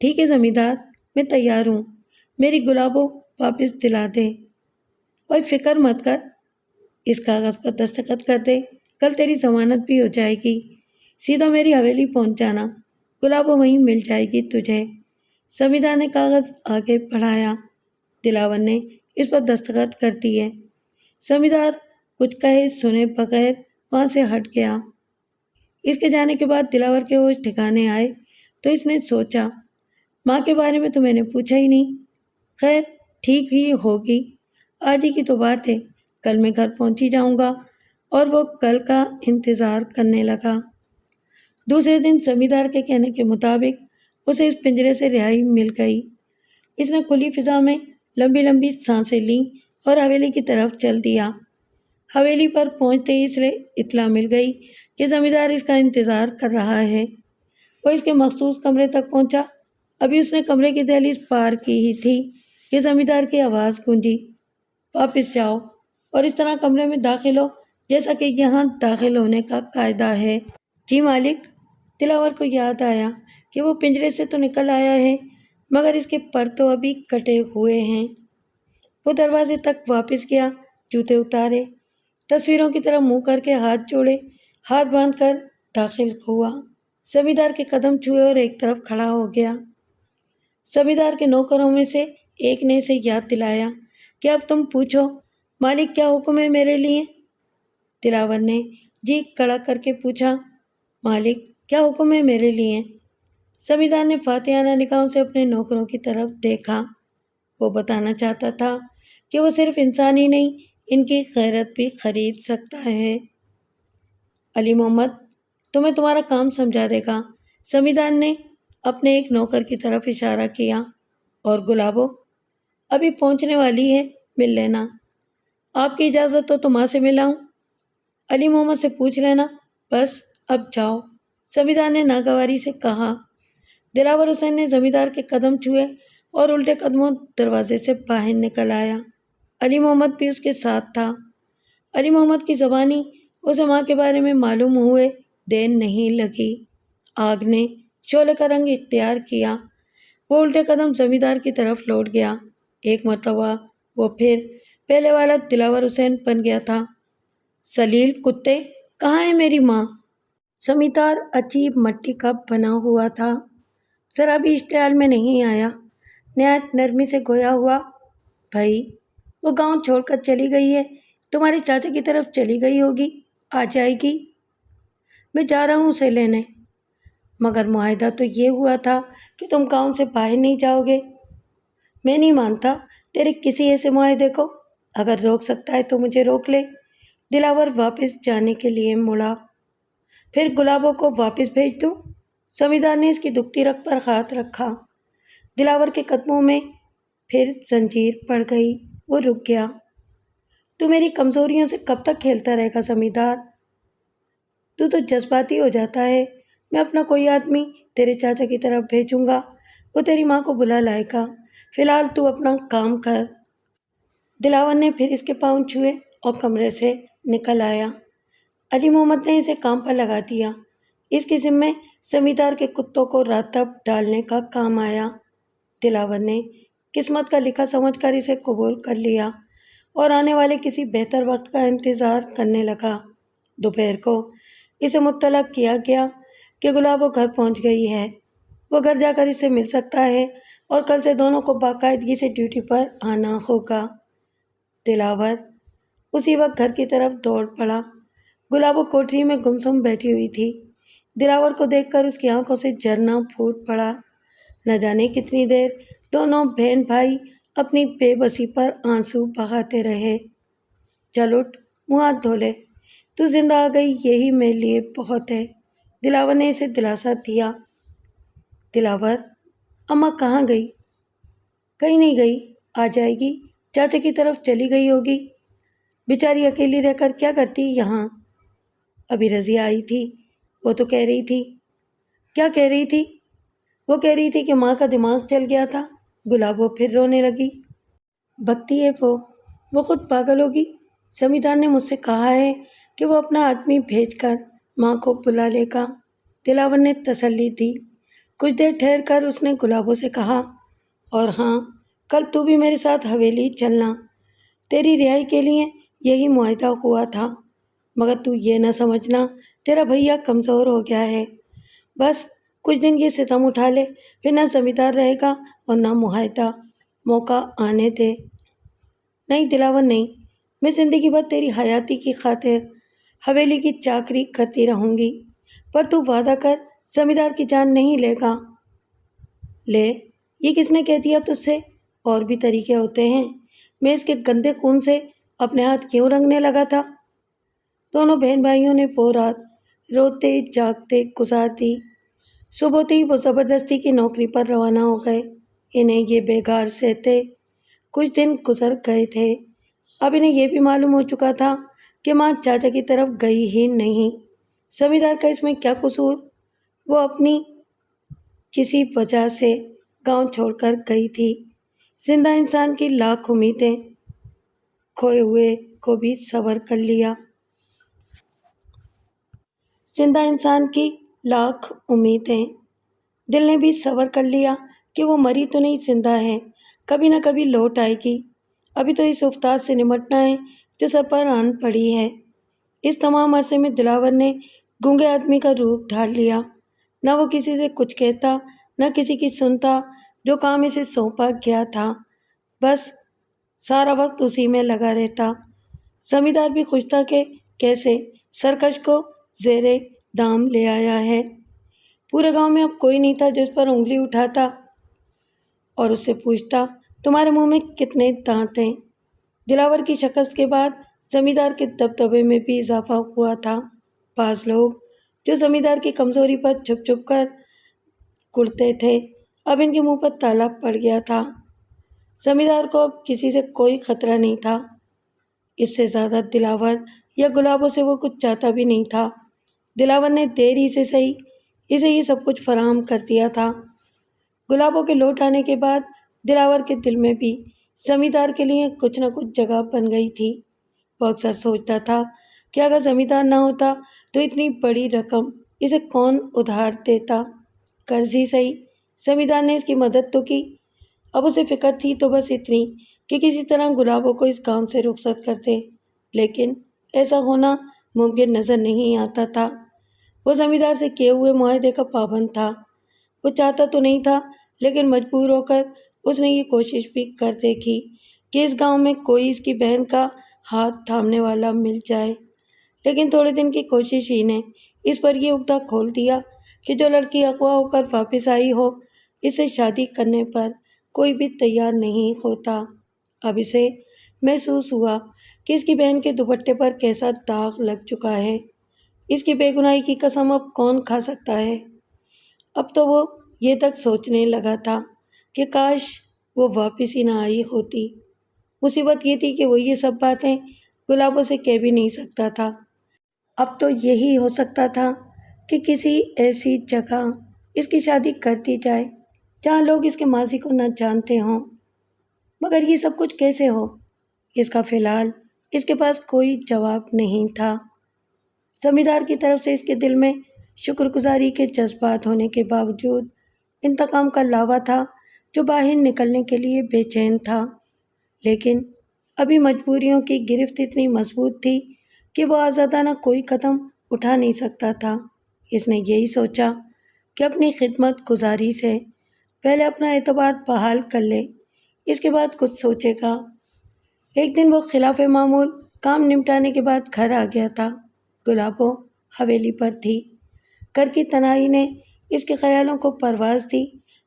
ٹھیک ہے زمیندار، میں تیار ہوں، میری گلابو واپس دلا دے۔ اور فکر مت کر، اس کاغذ پر دستخط کر دے، کل تیری ضمانت بھی ہو جائے گی۔ سیدھا میری حویلی پہنچ جانا، گلابو وہیں مل جائے گی تجھے۔ زمیندار نے کاغذ آگے بڑھایا۔ دلاور نے اس پر دستخط کر دیے۔ زمیندار کچھ کہے سنے بغیر وہاں سے ہٹ گیا۔ اس کے جانے کے بعد دلاور کے ہوش ٹھکانے آئے تو اس نے سوچا، ماں کے بارے میں تو میں نے پوچھا ہی نہیں۔ خیر، ٹھیک ہی ہوگی، آج ہی کی تو بات ہے، کل میں گھر پہنچ ہی جاؤں گا۔ اور وہ کل کا انتظار کرنے لگا۔ دوسرے دن زمیندار کے کہنے کے مطابق اسے اس پنجرے سے رہائی مل گئی۔ اس نے کھلی فضا میں لمبی لمبی سانسیں لیں اور حویلی کی طرف چل دیا۔ حویلی پر پہنچتے ہی اسے اطلاع مل گئی کہ زمیندار اس کا انتظار کر رہا ہے۔ وہ اس کے مخصوص کمرے تک پہنچا۔ ابھی اس نے کمرے کی دہلیز پار کی ہی تھی کہ زمیندار کی آواز گونجی، واپس جاؤ اور اس طرح کمرے میں داخل ہو جیسا کہ یہاں داخل ہونے کا قاعدہ ہے۔ جی مالک۔ دلاور کو یاد آیا کہ وہ پنجرے سے تو نکل آیا ہے، مگر اس کے پر تو ابھی کٹے ہوئے ہیں۔ وہ دروازے تک واپس گیا، جوتے اتارے، تصویروں کی طرح منہ کر کے ہاتھ جوڑے، ہاتھ باندھ کر داخل ہوا۔ زمیندار کے قدم چھوئے اور ایک طرف کھڑا ہو گیا۔ زمیندار کے نوکروں میں سے ایک نے اسے یاد دلایا کہ اب تم پوچھو، مالک کیا حکم ہے میرے لیے؟ دلاور نے جی کڑا کر کے پوچھا، مالک کیا حکم ہے میرے لیے؟ زمیندار نے فاتحانہ نگاہوں سے اپنے نوکروں کی طرف دیکھا۔ وہ بتانا چاہتا تھا کہ وہ صرف انسان ہی نہیں، ان کی غیرت بھی خرید سکتا ہے۔ علی محمد تمہیں تمہارا کام سمجھا دے گا، زمیندار نے اپنے ایک نوکر کی طرف اشارہ کیا۔ اور گلابو ابھی پہنچنے والی ہے، مل لینا۔ آپ کی اجازت ہو تو ماں سے ملاؤں؟ علی محمد سے پوچھ لینا، بس اب جاؤ، زمیندار نے ناگواری سے کہا۔ دلاور حسین نے زمیندار کے قدم چھوئے اور الٹے قدموں دروازے سے باہر نکل آیا۔ علی محمد بھی اس کے ساتھ تھا۔ علی محمد کی زبانی اسے ماں کے بارے میں معلوم ہوئے دیر نہیں لگی۔ آگ نے شعلے کا رنگ اختیار کیا۔ وہ الٹے قدم زمیندار کی طرف لوٹ گیا۔ ایک مرتبہ وہ پھر پہلے والا دلاور حسین بن گیا تھا۔ سلیل کتے، کہاں ہے میری ماں؟ زمیندار عجیب مٹی کا بنا ہوا تھا، ذرا بھی اشتعال میں نہیں آیا، نہایت نرمی سے گویا ہوا، بھائی وہ گاؤں چھوڑ کر چلی گئی ہے، تمہارے چاچا کی طرف چلی گئی ہوگی، آ جائے گی، میں جا رہا ہوں اسے لینے۔ مگر معاہدہ تو یہ ہوا تھا کہ تم گاؤں سے باہر نہیں جاؤ گے۔ میں نہیں مانتا تیرے کسی ایسے معاہدے کو، اگر روک سکتا ہے تو مجھے روک لے۔ دلاور واپس جانے کے لیے مڑا۔ پھر گلابوں کو واپس بھیج دوں؟ زمیندار نے اس کی دکھتی رگ پر ہاتھ رکھا۔ دلاور کے قدموں میں پھر زنجیر پڑ گئی، وہ رک گیا۔ تو میری کمزوریوں سے کب تک کھیلتا رہے گا زمیندار؟ تو جذباتی ہو جاتا ہے۔ میں اپنا کوئی آدمی تیرے چاچا کی طرف بھیجوں گا، وہ تیری ماں کو بلا لائے گا، فی الحال تو اپنا کام کر۔ دلاور نے پھر اس کے پاؤں چھوئے اور کمرے سے نکل آیا۔ علی محمد نے اسے کام پر لگا دیا۔ اس قسم میں زمیندار کے کتوں کو راتب ڈالنے کا کام آیا۔ دلاور نے قسمت کا لکھا سمجھ کر اسے قبول کر لیا اور آنے والے کسی بہتر وقت کا انتظار کرنے لگا۔ دوپہر کو اسے مطلع کیا گیا کہ گلابو گھر پہنچ گئی ہے، وہ گھر جا کر اس سے مل سکتا ہے اور کل سے دونوں کو باقاعدگی سے ڈیوٹی پر آنا ہوگا۔ دلاور اسی وقت گھر کی طرف دوڑ پڑا۔ گلابو کوٹری میں گمسم بیٹھی ہوئی تھی۔ دلاور کو دیکھ کر اس کی آنکھوں سے جھرنا پھوٹ پڑا۔ نہ جانے کتنی دیر دونوں بہن بھائی اپنی بے بسی پر آنسو بہاتے رہے۔ چل اٹھ، منہ ہاتھ دھو لے، تو زندہ آ گئی یہی میرے لیے بہت ہے، دلاور نے اسے دلاسا دیا۔ دلاور، اماں کہاں گئی؟ کہیں نہیں گئی، آ جائے گی، چاچا کی طرف چلی گئی ہوگی، بیچاری اکیلی رہ کر کیا کرتی یہاں؟ ابھی رضیہ آئی تھی، وہ تو کہہ رہی تھی۔ کیا کہہ رہی تھی؟ وہ کہہ رہی تھی کہ ماں کا دماغ چل گیا تھا۔ گلابو پھر رونے لگی۔ بکتی ہے وہ خود پاگل ہوگی۔ زمیندار نے مجھ سے کہا ہے کہ وہ اپنا آدمی بھیج کر ماں کو بلا لے گا، دلاور نے تسلی دی۔ کچھ دیر ٹھہر کر اس نے گلابو سے کہا، اور ہاں، کل تو بھی میرے ساتھ حویلی چلنا، تیری رہائی کے لیے یہی معاہدہ ہوا تھا، مگر تو یہ نہ سمجھنا تیرا بھیا کمزور ہو گیا ہے، بس کچھ دن یہ ستم اٹھا لے، پھر نہ زمیندار رہے گا اور نہ معاہدہ، موقع آنے دے۔ نہیں دلاور نہیں، میں زندگی بھر تیری حیاتی کی خاطر حویلی کی چاکری کرتی رہوں گی، پر تو وعدہ کر زمیندار کی جان نہیں لے گا۔ لے، یہ کس نے کہہ دیا تجھ سے؟ اور بھی طریقے ہوتے ہیں، میں اس کے گندے خون سے اپنے ہاتھ کیوں رنگنے لگا تھا؟ دونوں بہن بھائیوں نے وہ رات روتے جاگتے گزار دی۔ صبح ہوتے ہی وہ زبردستی کی نوکری پر روانہ ہو گئے۔ انہیں یہ بیگار سہتے کچھ دن گزر گئے تھے۔ اب انہیں یہ بھی معلوم ہو چکا تھا کہ ماں چاچا کی طرف گئی ہی نہیں۔ زمیندار کا اس میں کیا قصور؟ وہ اپنی کسی وجہ سے گاؤں چھوڑ کر گئی تھی۔ زندہ انسان کی لاکھ امیدیں، کھوئے ہوئے کو بھی صبر کر لیا۔ زندہ انسان کی لاکھ امیدیں، دل نے بھی صبر کر لیا کہ وہ مری تو نہیں، زندہ ہے، کبھی نہ کبھی لوٹ آئے گی۔ ابھی تو اس افتاد سے نمٹنا ہے جو سر پر آن پڑی ہے۔ اس تمام عرصے میں دلاور نے گونگے آدمی کا روپ ڈھال لیا۔ نہ وہ کسی سے کچھ کہتا، نہ کسی کی سنتا، جو کام اسے سونپا گیا تھا بس سارا وقت اسی میں لگا رہتا۔ زمیندار بھی خوش تھا کہ کیسے سرکش کو زیر دام لے آیا ہے۔ پورے گاؤں میں اب کوئی نہیں تھا جو اس پر انگلی اٹھاتا اور اس سے پوچھتا، تمہارے منہ میں کتنے دانت ہیں؟ دلاور کی شکست کے بعد زمیندار کے دبدبے میں بھی اضافہ ہوا تھا۔ بعض لوگ جو زمیندار کی کمزوری پر چھپ چھپ کر کڑتے تھے، اب ان کے منہ پر تالا پڑ گیا تھا۔ زمیندار کو اب کسی سے کوئی خطرہ نہیں تھا۔ اس سے زیادہ دلاور یا گلابوں سے وہ کچھ چاہتا بھی نہیں تھا۔ دلاور نے دیر ہی سے صحیح اسے یہ سب کچھ فراہم کر دیا تھا۔ گلابوں کے لوٹ آنے کے بعد دلاور کے دل میں بھی زمیندار کے لیے کچھ نہ کچھ جگہ بن گئی تھی۔ وہ اکثر سوچتا تھا کہ اگر زمیندار نہ ہوتا تو اتنی بڑی رقم اسے کون ادھار دیتا؟ قرض ہی صحیح، زمیندار نے اس کی مدد تو کی۔ اب اسے فکر تھی تو بس اتنی کہ کسی طرح گلابوں کو اس گاؤں سے رخصت کر دے، لیکن ایسا ہونا ممکن نظر نہیں آتا تھا۔ وہ زمیندار سے کیے ہوئے معاہدے کا پابند تھا۔ وہ چاہتا تو نہیں تھا، لیکن مجبور ہو کر اس نے یہ کوشش بھی کر دیکھی کہ اس گاؤں میں کوئی اس کی بہن کا ہاتھ تھامنے والا مل جائے، لیکن تھوڑے دن کی کوشش ہی نے اس پر یہ عقدہ کھول دیا کہ جو لڑکی اغوا ہو کر واپس آئی ہو، اس سے شادی کرنے پر کوئی بھی تیار نہیں ہوتا۔ اب اسے محسوس ہوا کہ اس کی بہن کے دوپٹے پر کیسا داغ لگ چکا ہے۔ اس کی بے گناہی کی قسم اب کون کھا سکتا ہے؟ اب تو وہ یہ تک سوچنے لگا تھا کہ کاش وہ واپس ہی نہ آئی ہوتی۔ مصیبت یہ تھی کہ وہ یہ سب باتیں گلابوں سے کہہ بھی نہیں سکتا تھا۔ اب تو یہی ہو سکتا تھا کہ کسی ایسی جگہ اس کی شادی کر دی جائے جہاں لوگ اس کے ماضی کو نہ جانتے ہوں، مگر یہ سب کچھ کیسے ہو؟ اس کا فی الحال اس کے پاس کوئی جواب نہیں تھا۔ زمیندار کی طرف سے اس کے دل میں شکر گزاری کے جذبات ہونے کے باوجود انتقام کا لاوا تھا جو باہر نکلنے کے لیے بے چین تھا، لیکن ابھی مجبوریوں کی گرفت اتنی مضبوط تھی کہ وہ آزادانہ کوئی قدم اٹھا نہیں سکتا تھا۔ اس نے یہی سوچا کہ اپنی خدمت گزاری سے پہلے اپنا اعتبار بحال کر لے، اس کے بعد کچھ سوچے گا۔ ایک دن وہ خلاف معمول کام نمٹانے کے بعد گھر آ گیا تھا۔ گلابوں حویلی پر تھی۔ گھر کی تنہائی نے اس کے خیالوں کو پرواز دی۔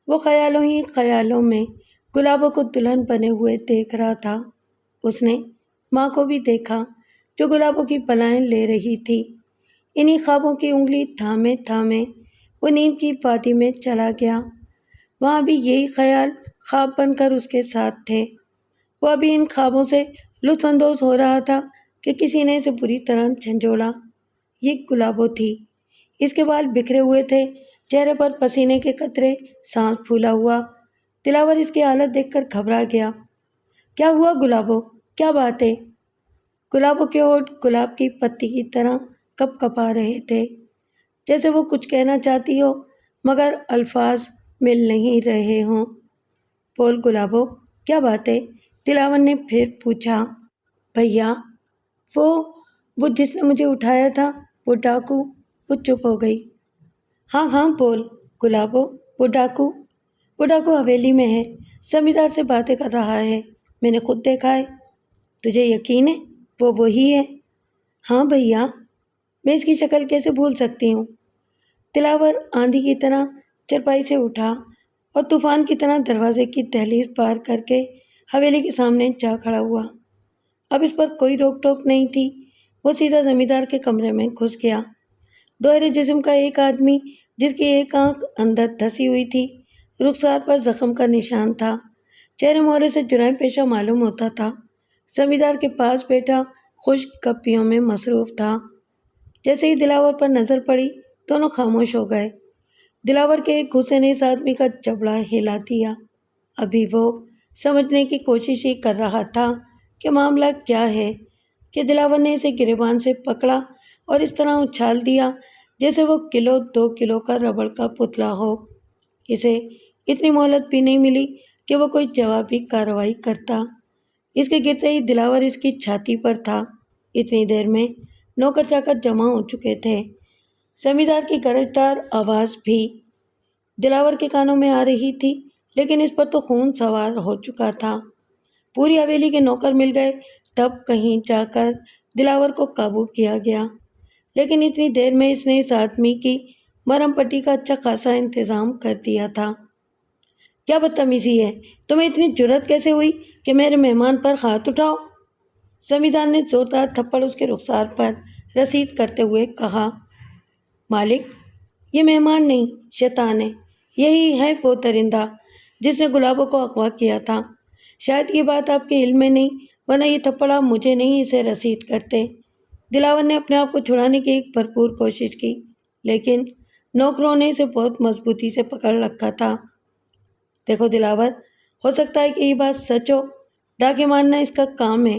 وہ خیالوں ہی خیالوں میں گلابوں کو دلہن بنے ہوئے دیکھ رہا تھا۔ اس نے ماں کو بھی دیکھا جو گلابوں کی بلائیں لے رہی تھی۔ انہی خوابوں کی انگلی تھامے تھامے وہ نیند کی وادی میں چلا گیا۔ وہاں بھی یہی خیال خواب بن کر اس کے ساتھ تھے۔ وہ ابھی ان خوابوں سے لطف اندوز ہو رہا تھا کہ کسی نے اسے بری طرح جھنجھوڑا۔ یہ گلابوں تھی۔ اس کے بال بکھرے ہوئے تھے، چہرے پر پسینے کے قطرے، سانس پھولا ہوا۔ دلاور اس کی حالت دیکھ کر گھبرا گیا۔ کیا ہوا گلابوں؟ کیا بات ہے؟ گلابوں کے ہونٹ گلاب کی پتی کی طرح کپ کپا رہے تھے، جیسے وہ کچھ کہنا چاہتی ہو مگر الفاظ مل نہیں رہے ہوں۔ بول گلابوں، کیا بات ہے؟ دلاور نے پھر پوچھا۔ بھیا، وہ جس نے مجھے اٹھایا تھا، وہ ڈاکو۔ وہ چپ ہو گئی۔ ہاں ہاں بول گلابوں، وہ ڈاکو حویلی میں ہے، زمیندار سے باتیں کر رہا ہے، میں نے خود دیکھا ہے۔ تجھے یقین ہے وہ وہی ہے؟ ہاں بھیا، میں اس کی شکل کیسے بھول سکتی ہوں؟ دلاور آندھی کی طرح چرپائی سے اٹھا اور طوفان کی طرح دروازے کی دہلیز پار کر کے حویلی کے سامنے جا کھڑا ہوا۔ اب اس پر کوئی روک ٹوک نہیں تھی۔ وہ سیدھا زمیندار کے کمرے میں گھس گیا۔ دوہرے جسم کا ایک آدمی جس کی ایک آنکھ اندر دھسی ہوئی تھی، رخسار پر زخم کا نشان تھا، چہرے مہرے سے جرائم پیشہ معلوم ہوتا تھا، زمیندار کے پاس بیٹھا خشک گپیوں میں مصروف تھا۔ جیسے ہی دلاور پر نظر پڑی، دونوں خاموش ہو گئے۔ دلاور کے ایک غصے نے اس آدمی کا جبڑا ہلا دیا۔ ابھی وہ سمجھنے کی کوشش ہی کر رہا تھا کہ معاملہ کیا ہے کہ دلاور نے اسے گریبان سے پکڑا اور اس طرح اچھال دیا جیسے وہ 2 کلو کا ربڑ کا پتلا ہو۔ اسے اتنی مہلت بھی نہیں ملی کہ وہ کوئی جوابی کارروائی کرتا۔ اس کے گرتے ہی دلاور اس کی چھاتی پر تھا۔ اتنی دیر میں نوکر چاکر جمع ہو چکے تھے۔ زمیندار کی گرجدار آواز بھی دلاور کے کانوں میں آ رہی تھی، لیکن اس پر تو خون سوار ہو چکا تھا۔ پوری حویلی کے نوکر مل گئے، تب کہیں جا کر دلاور کو قابو کیا گیا، لیکن اتنی دیر میں اس نے اس آدمی کی مرہم پٹی کا اچھا خاصا انتظام کر دیا تھا۔ کیا بدتمیزی ہے؟ تمہیں اتنی جرأت کیسے ہوئی کہ میرے مہمان پر ہاتھ اٹھاؤ؟ زمیندار نے زوردار تھپڑ اس کے رخسار پر رسید کرتے ہوئے کہا۔ مالک، یہ مہمان نہیں، شیطان ہے۔ یہی ہے وہ درندہ جس نے گلابوں کو اغوا کیا تھا۔ شاید یہ بات آپ کے علم میں نہیں، ورنہ یہ تھپڑ آپ مجھے نہیں اسے رسید کرتے۔ دلاور نے اپنے آپ کو چھڑانے کی ایک بھرپور کوشش کی، لیکن نوکروں نے اسے بہت مضبوطی سے پکڑ رکھا تھا۔ دیکھو دلاور، ہو سکتا ہے کہ یہ بات سچ ہو، ڈاکے مارنا اس کا کام ہے،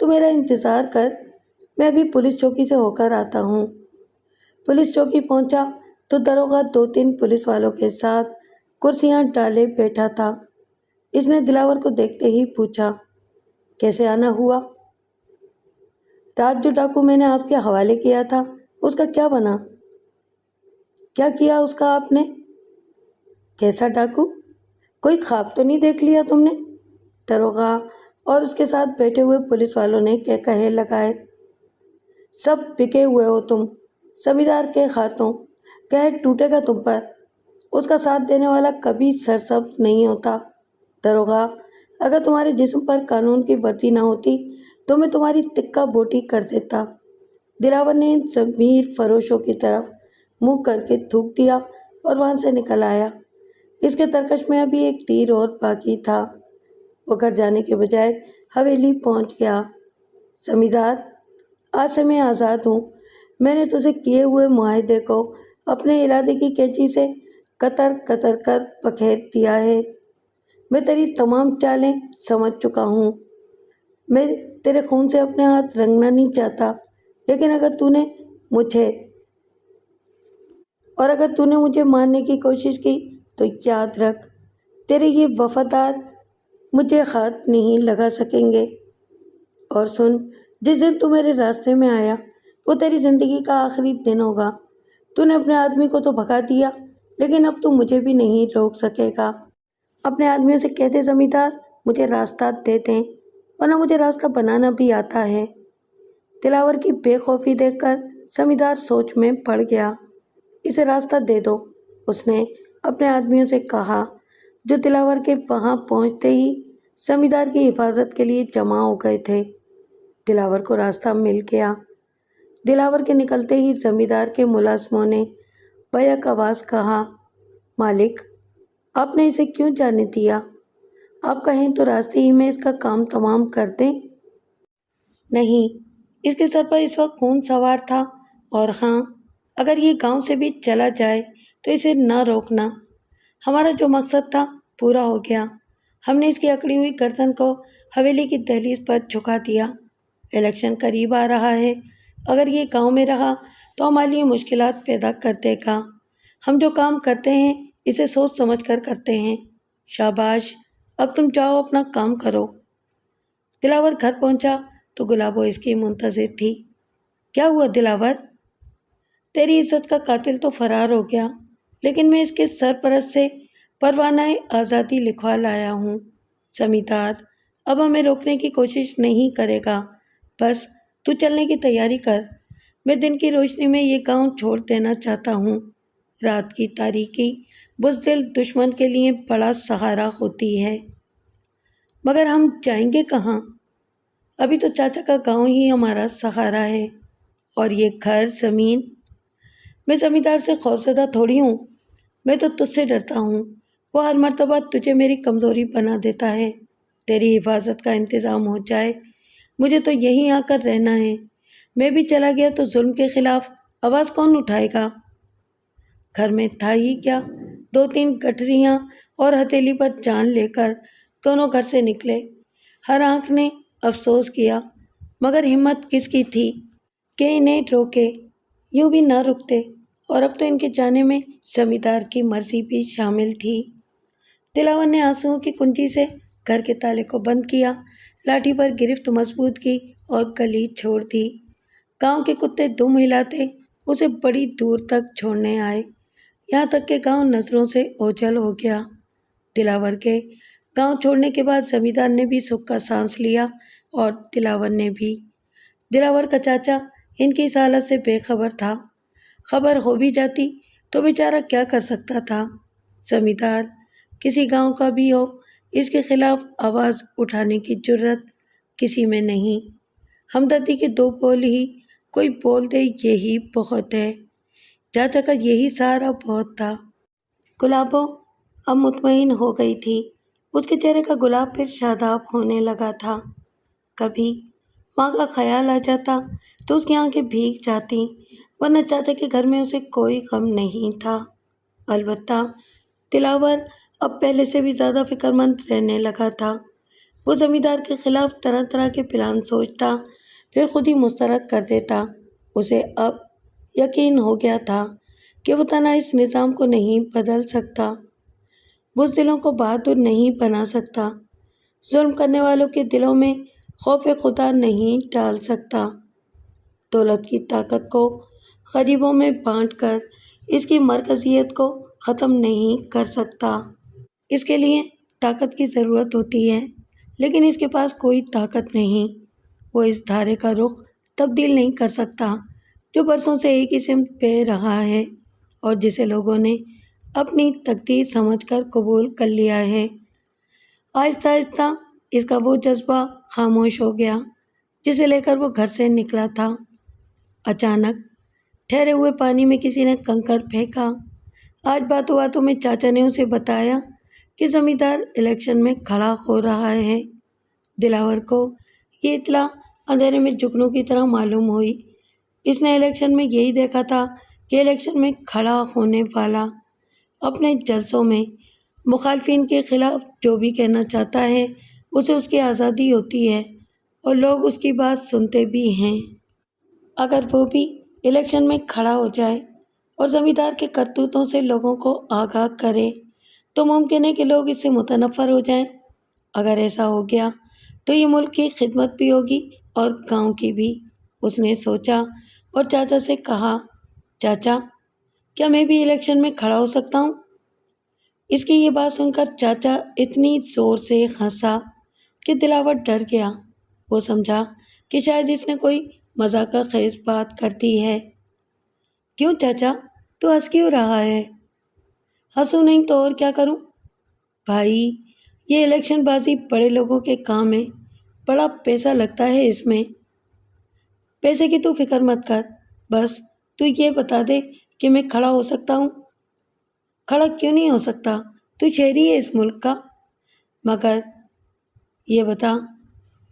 تو میرا انتظار کر، میں ابھی پولیس چوکی سے ہو کر آتا ہوں۔ پولیس چوکی پہنچا تو داروغہ 2-3 پولیس والوں کے ساتھ کرسیاں ڈالے بیٹھا تھا۔ اس نے دلاور کو دیکھتے ہی پوچھا، کیسے آنا ہوا؟ رات جو ڈاکو میں نے آپ کے حوالے کیا تھا اس کا کیا بنا؟ کیا کیا اس کا آپ نے؟ کیسا ڈاکو؟ کوئی خواب تو نہیں دیکھ لیا تم نے؟ داروغہ اور اس کے ساتھ بیٹھے ہوئے پولیس والوں نے کہے لگائے، سب بکے ہوئے ہو تم، زمیندار کے ہاتھوں قہر ٹوٹے گا تم پر۔ اس کا ساتھ دینے والا کبھی سرسبز نہیں ہوتا۔ داروغہ، اگر تمہارے جسم پر قانون کی وردی نہ ہوتی تو میں تمہاری تکہ بوٹی کر دیتا۔ دلاور نے ضمیر فروشوں کی طرف منہ کر کے تھوک دیا اور وہاں سے نکل آیا۔ اس کے ترکش میں ابھی ایک تیر اور باقی تھا۔ وہ گھر جانے کے بجائے حویلی پہنچ گیا۔ زمیندار، آج سے میں آزاد ہوں۔ میں نے تجھے کیے ہوئے معاہدے کو اپنے ارادے کی کینچی سے قطر قطر کر بکھیر دیا ہے۔ میں تیری تمام چالیں سمجھ چکا ہوں۔ میں تیرے خون سے اپنے ہاتھ رنگنا نہیں چاہتا، لیکن اگر تو نے مجھے مارنے کی کوشش کی تو یاد رکھ، تیرے یہ وفادار مجھے ہاتھ نہیں لگا سکیں گے۔ اور سن، جس دن تو میرے راستے میں آیا وہ تیری زندگی کا آخری دن ہوگا۔ تو نے اپنے آدمی کو تو بھگا دیا، لیکن اب تو مجھے بھی نہیں روک سکے گا۔ اپنے آدمیوں سے کہہ دے زمیندار مجھے راستہ دے دیں، ورنہ مجھے راستہ بنانا بھی آتا ہے۔ دلاور کی بے خوفی دیکھ کر زمیندار سوچ میں پڑ گیا۔ اسے راستہ دے دو، اس نے اپنے آدمیوں سے کہا، جو دلاور کے وہاں پہنچتے ہی زمیندار کی حفاظت کے لیے جمع ہو گئے تھے۔ دلاور کو راستہ مل گیا۔ دلاور کے نکلتے ہی زمیندار کے ملازموں نے بیک آواز کہا، مالک، آپ نے اسے کیوں جانے دیا؟ آپ کہیں تو راستے ہی میں اس کا کام تمام کر دیں۔ نہیں، اس کے سر پر اس وقت خون سوار تھا، اور ہاں، اگر یہ گاؤں سے بھی چلا جائے تو اسے نہ روکنا۔ ہمارا جو مقصد تھا پورا ہو گیا۔ ہم نے اس کی اکڑی ہوئی گردن کو حویلی کی دہلیز پر جھکا دیا۔ الیکشن قریب آ رہا ہے، اگر یہ گاؤں میں رہا تو ہمارے لیے مشکلات پیدا کر دے گا۔ ہم جو کام کرتے ہیں اسے سوچ سمجھ کر کرتے ہیں۔ شاباش، اب تم جاؤ اپنا کام کرو۔ دلاور گھر پہنچا تو گلابو اس کی منتظر تھی۔ کیا ہوا دلاور؟ تیری عزت کا قاتل تو فرار ہو گیا، لیکن میں اس کے سرپرست سے پروانہ آزادی لکھوا لایا ہوں۔ زمیندار اب ہمیں روکنے کی کوشش نہیں کرے گا، بس تو چلنے کی تیاری کر۔ میں دن کی روشنی میں یہ گاؤں چھوڑ دینا چاہتا ہوں۔ رات کی تاریکی بزدل دشمن کے لیے بڑا سہارا ہوتی ہے۔ مگر ہم جائیں گے کہاں؟ ابھی تو چاچا کا گاؤں ہی ہمارا سہارا ہے، اور یہ گھر زمین۔ میں زمیندار سے خوفزدہ تھوڑی ہوں، میں تو تجھ سے ڈرتا ہوں۔ وہ ہر مرتبہ تجھے میری کمزوری بنا دیتا ہے۔ تیری حفاظت کا انتظام ہو جائے، مجھے تو یہیں آ کر رہنا ہے۔ میں بھی چلا گیا تو ظلم کے خلاف آواز کون اٹھائے گا؟ گھر میں تھا ہی کیا، 2-3 گٹھریاں اور ہتھیلی پر جان لے کر دونوں گھر سے نکلے۔ ہر آنکھ نے افسوس کیا، مگر ہمت کس کی تھی کہ انہیں روکے؟ یوں بھی نہ رکتے، اور اب تو ان کے جانے میں زمیندار کی مرضی بھی شامل تھی۔ دلاور نے آنسوؤں کی کنجی سے گھر کے تالے کو بند کیا، لاٹھی پر گرفت مضبوط کی اور گلی چھوڑ دی۔ گاؤں کے کتے دم ہلاتے اسے بڑی دور تک چھوڑنے آئے، یہاں تک کہ گاؤں نظروں سے اوجھل ہو گیا۔ دلاور کے گاؤں چھوڑنے کے بعد زمیندار نے بھی سکھ کا سانس لیا، اور دلاور نے بھی۔ دلاور کا چاچا ان کی اس حالت سے بے خبر تھا۔ خبر ہو بھی جاتی تو بیچارہ کیا کر سکتا تھا؟ زمیندار کسی گاؤں کا بھی ہو، اس کے خلاف آواز اٹھانے کی جرت کسی میں نہیں۔ ہمدردی کے 2 بول ہی کوئی بول دے، یہی بہت ہے۔ چاچا کا یہی سہارا بہت تھا۔ گلابو اب مطمئن ہو گئی تھی۔ اس کے چہرے کا گلاب پھر شاداب ہونے لگا تھا۔ کبھی ماں کا خیال آ جاتا تو اس کی آنکھیں بھیگ جاتی، ورنہ چاچا کے گھر میں اسے کوئی غم نہیں تھا۔ البتہ دلاور اب پہلے سے بھی زیادہ فکر مند رہنے لگا تھا۔ وہ زمیندار کے خلاف طرح طرح کے پلان سوچتا، پھر خود ہی مسترد کر دیتا۔ اسے اب یقین ہو گیا تھا کہ وہ تنہا اس نظام کو نہیں بدل سکتا، بزدلوں کو بہادر نہیں بنا سکتا، ظلم کرنے والوں کے دلوں میں خوف خدا نہیں ڈال سکتا، دولت کی طاقت کو غریبوں میں بانٹ کر اس کی مرکزیت کو ختم نہیں کر سکتا۔ اس کے لیے طاقت کی ضرورت ہوتی ہے، لیکن اس کے پاس کوئی طاقت نہیں۔ وہ اس دھارے کا رخ تبدیل نہیں کر سکتا جو برسوں سے ایک ہی سمت بہہ رہا ہے اور جسے لوگوں نے اپنی تقدیر سمجھ کر قبول کر لیا ہے۔ آہستہ آہستہ اس کا وہ جذبہ خاموش ہو گیا جسے لے کر وہ گھر سے نکلا تھا۔ اچانک ٹھہرے ہوئے پانی میں کسی نے کنکر پھینکا۔ آج باتوں باتوں میں چاچا نے اسے بتایا کہ زمیندار الیکشن میں کھڑا ہو رہا ہے۔ دلاور کو یہ اطلاع اندھیرے میں جگنوں کی طرح معلوم ہوئی۔ اس نے الیکشن میں یہی دیکھا تھا کہ الیکشن میں کھڑا ہونے والا اپنے جلسوں میں مخالفین کے خلاف جو بھی کہنا چاہتا ہے اسے اس کی آزادی ہوتی ہے اور لوگ اس کی بات سنتے بھی ہیں۔ اگر وہ بھی الیکشن میں کھڑا ہو جائے اور زمیندار کے کرتوتوں سے لوگوں کو آگاہ کرے تو ممکن ہے کہ لوگ اس سے متنفر ہو جائیں۔ اگر ایسا ہو گیا تو یہ ملک کی خدمت بھی ہوگی اور گاؤں کی بھی، اس نے سوچا اور چاچا سے کہا، چاچا کیا میں بھی الیکشن میں کھڑا ہو سکتا ہوں؟ اس کی یہ بات سن کر چاچا اتنی زور سے ہنسا کہ دلاور ڈر گیا۔ وہ سمجھا کہ شاید اس نے کوئی مذاق خیز بات کر دی ہے۔ کیوں چاچا، تو ہنس کیوں رہا ہے؟ ہنسوں نہیں تو اور کیا کروں؟ بھائی، یہ الیکشن بازی بڑے لوگوں کے کام ہے، بڑا پیسہ لگتا ہے اس میں۔ پیسے کی تو فکر مت کر، بس تو یہ بتا دے کہ میں کھڑا ہو سکتا ہوں۔ کھڑا کیوں نہیں ہو سکتا؟ تو شہری ہے اس ملک کا۔ مگر یہ بتا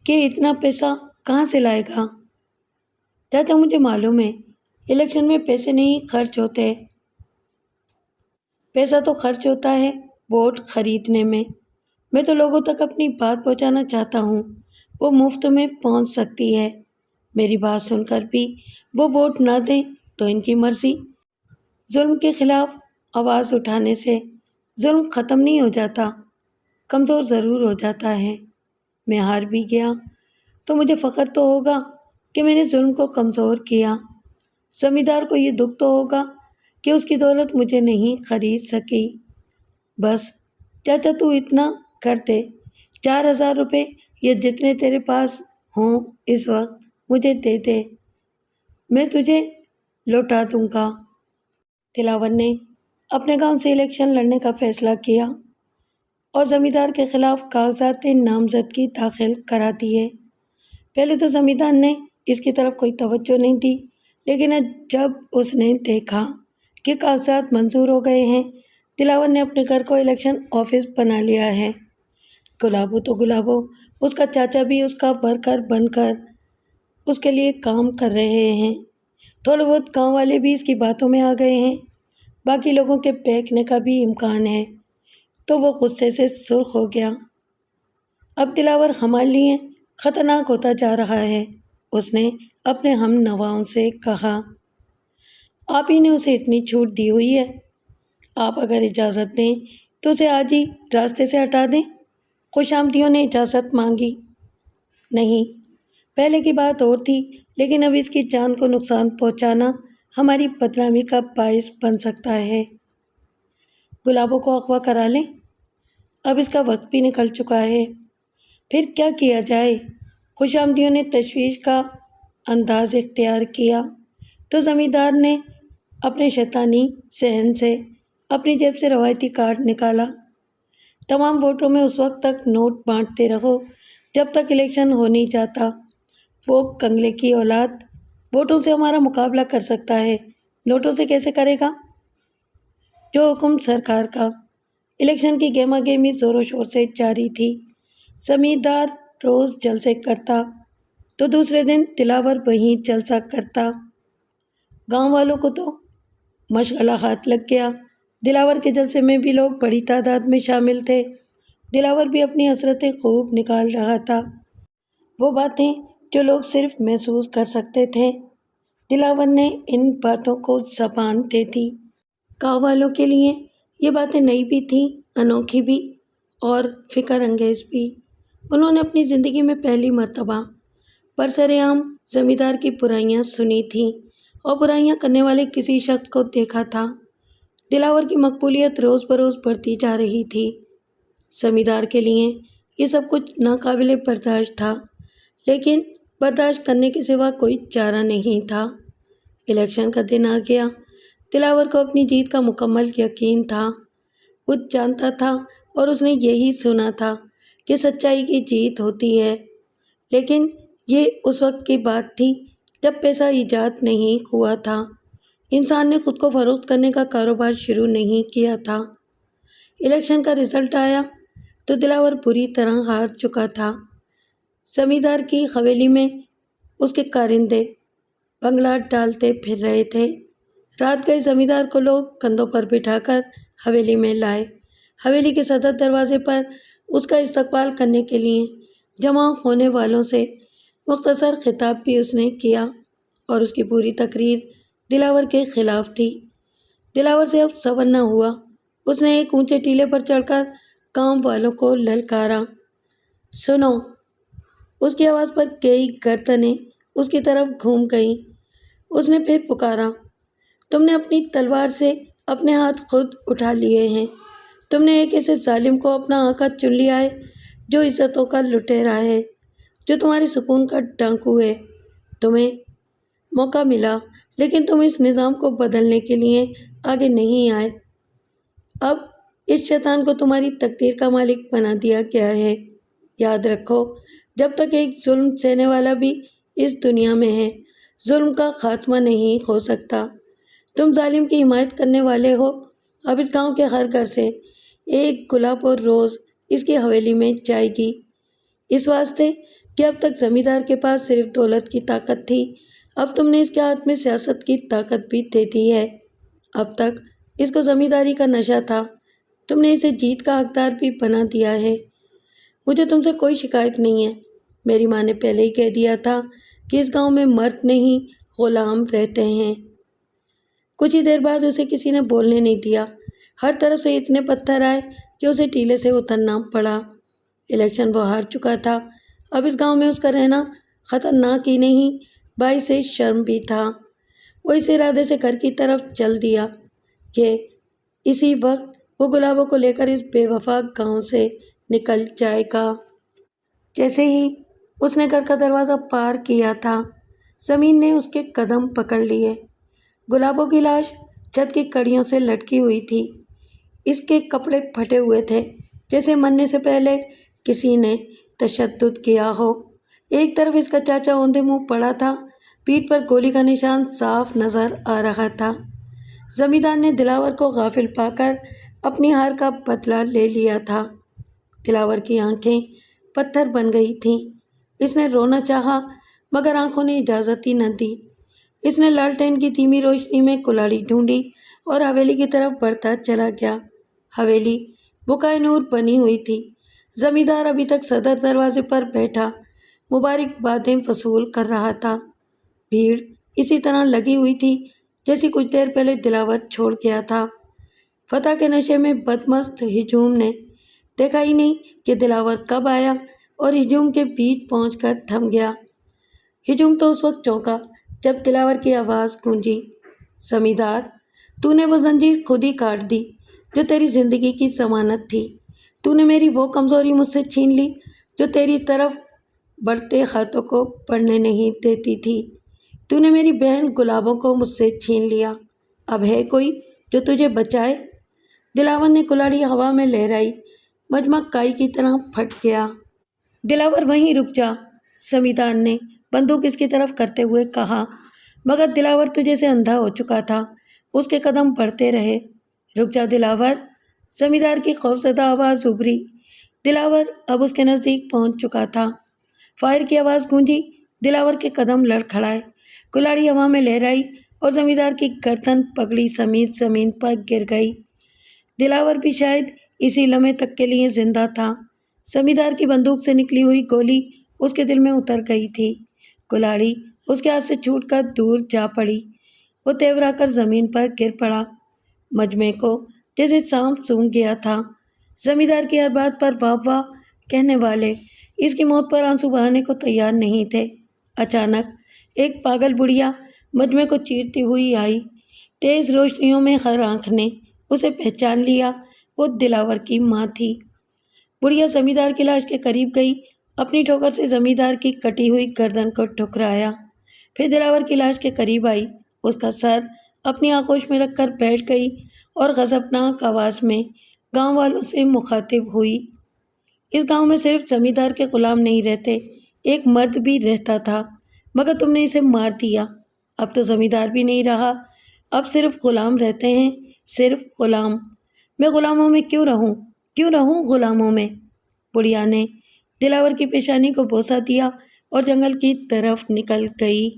کہ اتنا پیسہ کہاں سے لائے گا؟ چاچا مجھے معلوم ہے الیکشن میں پیسے نہیں خرچ ہوتے، پیسہ تو خرچ ہوتا ہے ووٹ خریدنے میں۔ میں تو لوگوں تک اپنی بات پہنچانا چاہتا ہوں، وہ مفت میں پہنچ سکتی ہے۔ میری بات سن کر بھی وہ ووٹ نہ دیں تو ان کی مرضی۔ ظلم کے خلاف آواز اٹھانے سے ظلم ختم نہیں ہو جاتا، کمزور ضرور ہو جاتا ہے۔ میں ہار بھی گیا تو مجھے فخر تو ہوگا کہ میں نے ظلم کو کمزور کیا۔ زمیندار کو یہ دکھ تو ہوگا کہ اس کی دولت مجھے نہیں خرید سکی۔ بس چاچا تو اتنا کر دے، 4000 روپے یا جتنے تیرے پاس ہوں اس وقت مجھے دے دے، میں تجھے لوٹا دوں گا۔ دلاور نے اپنے گاؤں سے الیکشن لڑنے کا فیصلہ کیا اور زمیندار کے خلاف کاغذات نامزدگی داخل کرا دیے۔ پہلے تو زمیندار نے اس کی طرف کوئی توجہ نہیں دی، لیکن جب اس نے دیکھا کہ کاغذات منظور ہو گئے ہیں، دلاور نے اپنے گھر کو الیکشن آفس بنا لیا ہے۔ گلابو تو گلابو، اس کا چاچا بھی اس کا ورکر بن کر اس کے لیے کام کر رہے ہیں۔ تھوڑے بہت گاؤں والے بھی اس کی باتوں میں آ گئے ہیں، باقی لوگوں کے بہکنے کا بھی امکان ہے۔ تو وہ غصے سے سرخ ہو گیا۔ اب دلاور ہمارے لیے خطرناک ہوتا جا رہا ہے، اس نے اپنے ہم نواؤں سے کہا۔ آپ ہی نے اسے اتنی چھوٹ دی ہوئی ہے، آپ اگر اجازت دیں تو اسے آج ہی راستے سے ہٹا دیں۔ خوش آمدیوں نے اجازت مانگی۔ نہیں، پہلے کی بات اور تھی، لیکن اب اس کی جان کو نقصان پہنچانا ہماری بدنامی کا باعث بن سکتا ہے۔ گلابوں کو اغوا کرا لیں، اب اس کا وقت بھی نکل چکا ہے، پھر کیا کیا جائے؟ خوش آمدیوں نے تشویش کا انداز اختیار کیا تو زمیندار نے اپنے شیطانی صحن سے اپنی جیب سے روایتی کارڈ نکالا۔ تمام ووٹوں میں اس وقت تک نوٹ بانٹتے رہو جب تک الیکشن ہو نہیں جاتا۔ وہ کنگلے کی اولاد ووٹوں سے ہمارا مقابلہ کر سکتا ہے، نوٹوں سے کیسے کرے گا؟ جو حکم سرکار کا۔ الیکشن کی گہما گہمی زور و شور سے جاری تھی۔ زمیندار روز جلسے کرتا تو دوسرے دن دلاور وہیں جلسہ کرتا۔ گاؤں والوں کو تو مشغلہ ہاتھ لگ گیا۔ دلاور کے جلسے میں بھی لوگ بڑی تعداد میں شامل تھے۔ دلاور بھی اپنی حسرتیں خوب نکال رہا تھا، وہ باتیں جو لوگ صرف محسوس کر سکتے تھے۔ دلاور نے ان باتوں کو زبان دے دی۔ گاؤں والوں کے لیے یہ باتیں نئی بھی تھیں، انوکھی بھی اور فکر انگیز بھی۔ انہوں نے اپنی زندگی میں پہلی مرتبہ برسر عام زمیندار کی برائیاں سنی تھیں اور برائیاں کرنے والے کسی شخص کو دیکھا تھا۔ دلاور کی مقبولیت روز بروز بڑھتی جا رہی تھی۔ زمیندار کے لیے یہ سب کچھ ناقابل برداشت تھا، لیکن برداشت کرنے کے سوا کوئی چارہ نہیں تھا۔ الیکشن کا دن آ گیا۔ دلاور کو اپنی جیت کا مکمل یقین تھا۔ وہ جانتا تھا اور اس نے یہی سنا تھا کہ سچائی کی جیت ہوتی ہے، لیکن یہ اس وقت کی بات تھی جب پیسہ ایجاد نہیں ہوا تھا، انسان نے خود کو فروخت کرنے کا کاروبار شروع نہیں کیا تھا۔ الیکشن کا رزلٹ آیا تو دلاور بری طرح ہار چکا تھا۔ زمیندار کی حویلی میں اس کے کارندے بنگلہ ڈالتے پھر رہے تھے۔ رات گئے زمیندار کو لوگ کندھوں پر بٹھا کر حویلی میں لائے۔ حویلی کے صدر دروازے پر اس کا استقبال کرنے کے لیے جمع ہونے والوں سے مختصر خطاب بھی اس نے کیا، اور اس کی پوری تقریر دلاور کے خلاف تھی۔ دلاور سے اب صبر نہ ہوا۔ اس نے ایک اونچے ٹیلے پر چڑھ کر گاؤں والوں کو للکارا۔ سنو! اس کی آواز پر کئی گردنیں اس کی طرف گھوم گئیں۔ اس نے پھر پکارا، تم نے اپنی تلوار سے اپنے ہاتھ خود اٹھا لیے ہیں۔ تم نے ایک ایسے ظالم کو اپنا آقا چن لیا ہے جو عزتوں کا لٹیرا ہے، جو تمہارے سکون کا ڈاکو ہے۔ تمہیں موقع ملا، لیکن تم اس نظام کو بدلنے کے لیے آگے نہیں آئے۔ اب اس شیطان کو تمہاری تقدیر کا مالک بنا دیا گیا ہے۔ یاد رکھو، جب تک ایک ظلم سہنے والا بھی اس دنیا میں ہے، ظلم کا خاتمہ نہیں ہو سکتا۔ تم ظالم کی حمایت کرنے والے ہو۔ اب اس گاؤں کے ہر گھر سے ایک گلاب اور روز اس کی حویلی میں جائے گی، اس واسطے کہ اب تک زمیندار کے پاس صرف دولت کی طاقت تھی، اب تم نے اس کے ہاتھ میں سیاست کی طاقت بھی دے دی ہے۔ اب تک اس کو زمینداری کا نشہ تھا، تم نے اسے جیت کا حقدار بھی بنا دیا ہے۔ مجھے تم سے کوئی شکایت نہیں ہے۔ میری ماں نے پہلے ہی کہہ دیا تھا کہ اس گاؤں میں مرد نہیں غلام رہتے ہیں۔ کچھ ہی دیر بعد اسے کسی نے بولنے نہیں دیا۔ ہر طرف سے اتنے پتھر آئے کہ اسے ٹیلے سے اترنا پڑا۔ الیکشن وہ ہار چکا تھا۔ اب اس گاؤں میں اس کا رہنا خطرناک ہی نہیں، باعث شرم بھی تھا۔ وہ اس ارادے سے گھر کی طرف چل دیا کہ اسی وقت وہ گلابوں کو لے کر اس بے وفا گاؤں سے نکل جائے گا۔ جیسے ہی اس نے گھر کا دروازہ پار کیا تھا، زمین نے اس کے قدم پکڑ لیے۔ گلابوں کی لاش چھت کی کڑیوں سے لٹکی ہوئی تھی۔ اس کے کپڑے پھٹے ہوئے تھے، جیسے مرنے سے پہلے کسی نے تشدد کیا ہو۔ ایک طرف اس کا چاچا اوندھے منہ پڑا تھا، پیٹھ پر گولی کا نشان صاف نظر آ رہا تھا۔ زمیندار نے دلاور کو غافل پا کر اپنی ہار کا بدلہ لے لیا تھا۔ دلاور کی آنکھیں پتھر بن گئی تھیں۔ اس نے رونا چاہا، مگر آنکھوں نے اجازت ہی نہ دی۔ اس نے لالٹین کی دھیمی روشنی میں کلاڑی ڈھونڈی اور حویلی کی طرف بڑھتا چلا گیا۔ حویلی بقائے نور بنی ہوئی تھی۔ زمیندار ابھی تک صدر دروازے پر بیٹھا مبارکبادیں وصول کر رہا تھا۔ بھیڑ اسی طرح لگی ہوئی تھی جیسی کچھ دیر پہلے دلاور چھوڑ گیا تھا۔ فتح کے نشے میں بدمست ہجوم نے دیکھا ہی نہیں کہ دلاور کب آیا اور ہجوم کے بیچ پہنچ کر تھم گیا۔ ہجوم تو اس وقت چونکا جب دلاور کی آواز گونجی، زمیندار، تو نے وہ زنجیر خود ہی کاٹ دی جو تیری زندگی کی ضمانت تھی۔ تو نے میری وہ کمزوری مجھ سے چھین لی جو تیری طرف بڑھتے ہاتھوں کو بڑھنے نہیں دیتی تھی۔ تو نے میری بہن گلابوں کو مجھ سے چھین لیا۔ اب ہے کوئی جو تجھے بچائے؟ دلاور نے کلاڑی ہوا میں لہرائی، مجمع کائی کی طرح پھٹ گیا۔ دلاور وہیں رک جا، زمیندار نے بندوق اس کی طرف کرتے ہوئے کہا، مگر دلاور تو جیسے اندھا ہو چکا تھا۔ اس کے قدم بڑھتے رہے۔ رک جا دلاور، زمیندار کی خوفزدہ آواز ابھری۔ دلاور اب اس کے نزدیک پہنچ چکا تھا۔ فائر کی آواز گونجی، دلاور کے قدم لڑکھڑائے، کلاڑی ہوا میں لہرائی اور زمیندار کی گردن پگڑی سمیت زمین پر گر گئی۔ دلاور بھی شاید اسی لمحے تک کے لیے زندہ تھا۔ زمیندار کی بندوق سے نکلی ہوئی گولی اس کے دل میں اتر گئی تھی۔ کلاڑی اس کے ہاتھ سے چھوٹ کر دور جا پڑی۔ وہ تیورا کر زمین پر گر پڑا۔ مجمع کو جیسے سانپ سونگھ گیا تھا۔ زمیندار کی ہر بات پر واہ واہ کہنے والے اس کی موت پر آنسو بہانے کو تیار نہیں تھے۔ اچانک ایک پاگل بڑھیا مجمع کو چیرتی ہوئی آئی۔ تیز روشنیوں میں ہر آنکھ نے اسے پہچان لیا۔ وہ دلاور کی ماں تھی۔ بڑھیا زمیندار کی لاش کے قریب گئی، اپنی ٹھوکر سے زمیندار کی کٹی ہوئی گردن کو ٹھکرایا۔ پھر دلاور کی لاش کے قریب آئی، اس کا سر اپنی آغوش میں رکھ کر بیٹھ گئی اور غضبناک آواز میں گاؤں والوں سے مخاطب ہوئی۔ اس گاؤں میں صرف زمیندار کے غلام نہیں رہتے، ایک مرد بھی رہتا تھا، مگر تم نے اسے مار دیا۔ اب تو زمیندار بھی نہیں رہا، اب صرف غلام رہتے ہیں، صرف غلام۔ میں غلاموں میں کیوں رہوں غلاموں میں؟ بڑھیا نے دلاور کی پیشانی کو بوسہ دیا اور جنگل کی طرف نکل گئی۔